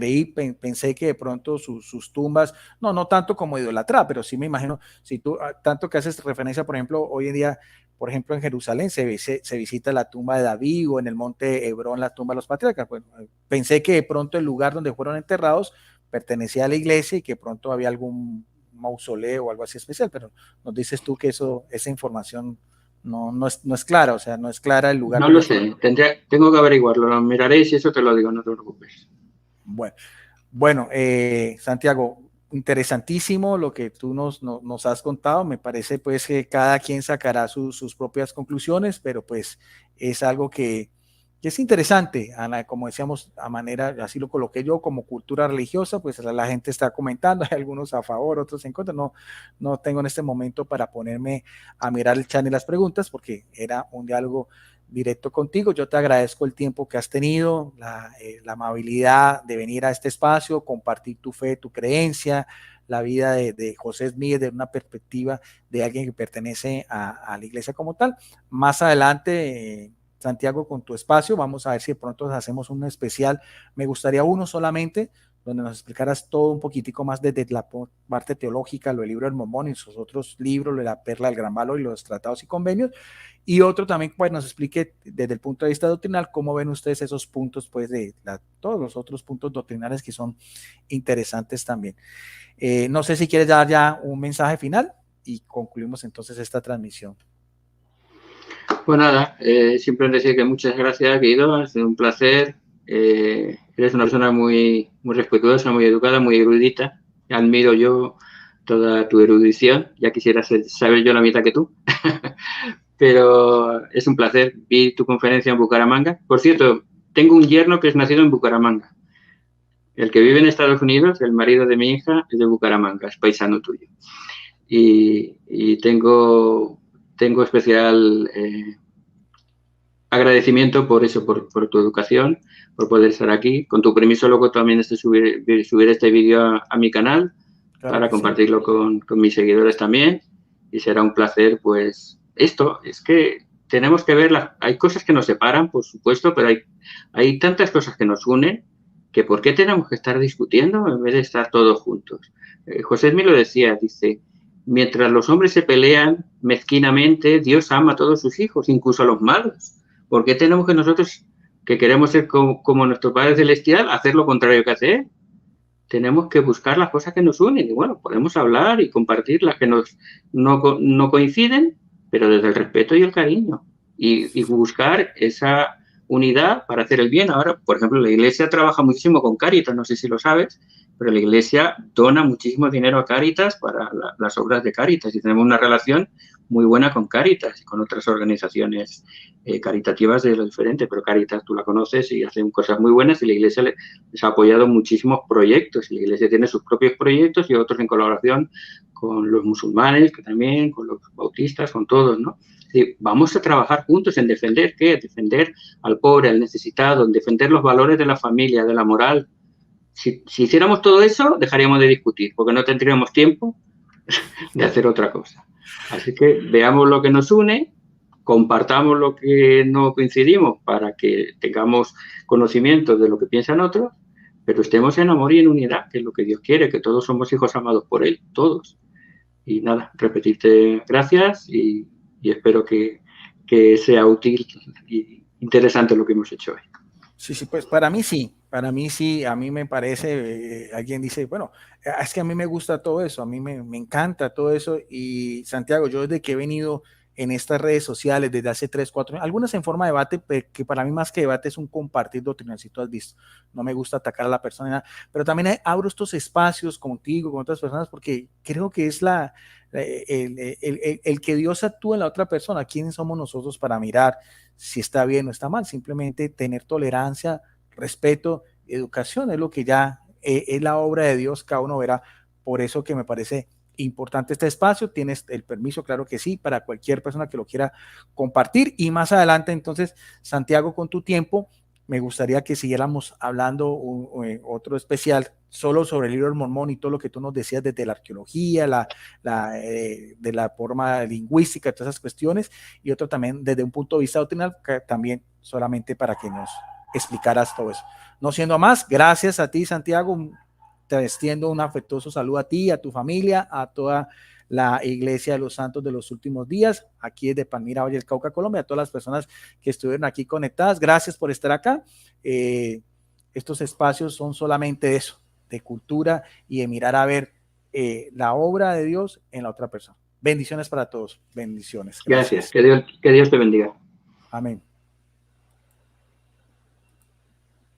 pensé que de pronto sus tumbas, no tanto como idolatrar, pero sí me imagino, si tú, tanto que haces referencia, por ejemplo, hoy en día, por ejemplo, en Jerusalén se visita la tumba de David o en el monte Hebrón la tumba de los patriarcas, pues pensé que de pronto el lugar donde fueron enterrados, pertenecía a la iglesia y que pronto había algún mausoleo o algo así especial, pero nos dices tú que esa información no es clara, o sea, no es clara el lugar. No lo sé, tengo que averiguarlo, lo miraré y si eso te lo digo, no te preocupes. Bueno, Santiago, interesantísimo lo que tú nos has contado. Me parece pues que cada quien sacará sus propias conclusiones, pero pues es algo que es interesante, Ana, como decíamos, a manera, así lo coloqué yo, como cultura religiosa, pues la gente está comentando, hay algunos a favor, otros en contra. No tengo en este momento para ponerme a mirar el chat y las preguntas, porque era un diálogo directo contigo. Yo te agradezco el tiempo que has tenido, la amabilidad de venir a este espacio, compartir tu fe, tu creencia, la vida de José Smith desde una perspectiva de alguien que pertenece a la iglesia como tal. Más adelante, Santiago, con tu espacio, vamos a ver si de pronto hacemos un especial. Me gustaría uno solamente, donde nos explicaras todo un poquitico más desde la parte teológica, lo del libro del Mormón y sus otros libros, lo de la Perla del Gran Valor y los tratados y convenios, y otro también pues nos explique desde el punto de vista doctrinal cómo ven ustedes esos puntos pues de todos los otros puntos doctrinales que son interesantes también. No sé si quieres dar ya un mensaje final y concluimos entonces esta transmisión. Pues nada, siempre decir que muchas gracias, Guido, ha sido un placer. Eres una persona muy, muy respetuosa, muy educada, muy erudita. Admiro yo toda tu erudición, ya quisiera saber yo la mitad que tú. Pero es un placer. Vi tu conferencia en Bucaramanga. Por cierto, tengo un yerno que es nacido en Bucaramanga. El que vive en Estados Unidos, el marido de mi hija, es de Bucaramanga, es paisano tuyo. Y tengo especial agradecimiento por eso, por tu educación, por poder estar aquí. Con tu permiso, luego también subir este vídeo a mi canal, claro, para compartirlo sí, con mis seguidores también. Y será un placer, pues, esto, es que tenemos que ver, hay cosas que nos separan, por supuesto, pero hay tantas cosas que nos unen, que ¿por qué tenemos que estar discutiendo en vez de estar todos juntos? José Smith lo decía, dice, mientras los hombres se pelean mezquinamente, Dios ama a todos sus hijos, incluso a los malos. ¿Por qué tenemos que nosotros, que queremos ser como nuestro Padre Celestial, hacer lo contrario que hace Él? Tenemos que buscar las cosas que nos unen. Y bueno, podemos hablar y compartir las que no coinciden, pero desde el respeto y el cariño. Y buscar esa unidad para hacer el bien. Ahora, por ejemplo, la Iglesia trabaja muchísimo con Cáritas, no sé si lo sabes, pero la Iglesia dona muchísimo dinero a Cáritas para las obras de Cáritas y tenemos una relación muy buena con Cáritas y con otras organizaciones caritativas de lo diferente, pero Cáritas tú la conoces y hacen cosas muy buenas y la Iglesia les ha apoyado muchísimos proyectos y la Iglesia tiene sus propios proyectos y otros en colaboración con los musulmanes, que también, con los bautistas, con todos, ¿no? Sí, vamos a trabajar juntos en defender, ¿qué? Defender al pobre, al necesitado, en defender los valores de la familia, de la moral. Si hiciéramos todo eso, dejaríamos de discutir, porque no tendríamos tiempo de hacer otra cosa. Así que veamos lo que nos une, compartamos lo que no coincidimos para que tengamos conocimiento de lo que piensan otros, pero estemos en amor y en unidad, que es lo que Dios quiere, que todos somos hijos amados por Él, todos. Y nada, repetirte gracias y espero que sea útil y interesante lo que hemos hecho hoy. Sí, pues para mí sí, a mí me parece, alguien dice, bueno, es que a mí me gusta todo eso, a mí me encanta todo eso y Santiago, yo desde que he venido en estas redes sociales desde hace 3, 4 años, algunas en forma de debate, que para mí más que debate es un compartir doctrinas, si tú has visto, no me gusta atacar a la persona, pero también abro estos espacios contigo, con otras personas, porque creo que es el que Dios actúa en la otra persona. ¿Quiénes somos nosotros para mirar si está bien o está mal? Simplemente tener tolerancia, respeto, educación, es lo que ya es la obra de Dios, cada uno verá. Por eso que me parece importante este espacio, tienes el permiso, claro que sí, para cualquier persona que lo quiera compartir, y más adelante entonces, Santiago, con tu tiempo, me gustaría que siguiéramos hablando otro especial solo sobre el libro del Mormón y todo lo que tú nos decías desde la arqueología, de la forma lingüística, todas esas cuestiones, y otro también desde un punto de vista doctrinal, también solamente para que nos explicaras todo eso. No siendo más, gracias a ti, Santiago, te extiendo un afectuoso saludo a ti, a tu familia, a toda la Iglesia de los Santos de los Últimos Días, aquí desde Palmira, Valle del Cauca, Colombia, a todas las personas que estuvieron aquí conectadas. Gracias por estar acá. Estos espacios son solamente eso, de cultura y de mirar a ver la obra de Dios en la otra persona. Bendiciones para todos. Bendiciones. Gracias. Que Dios te bendiga. Amén.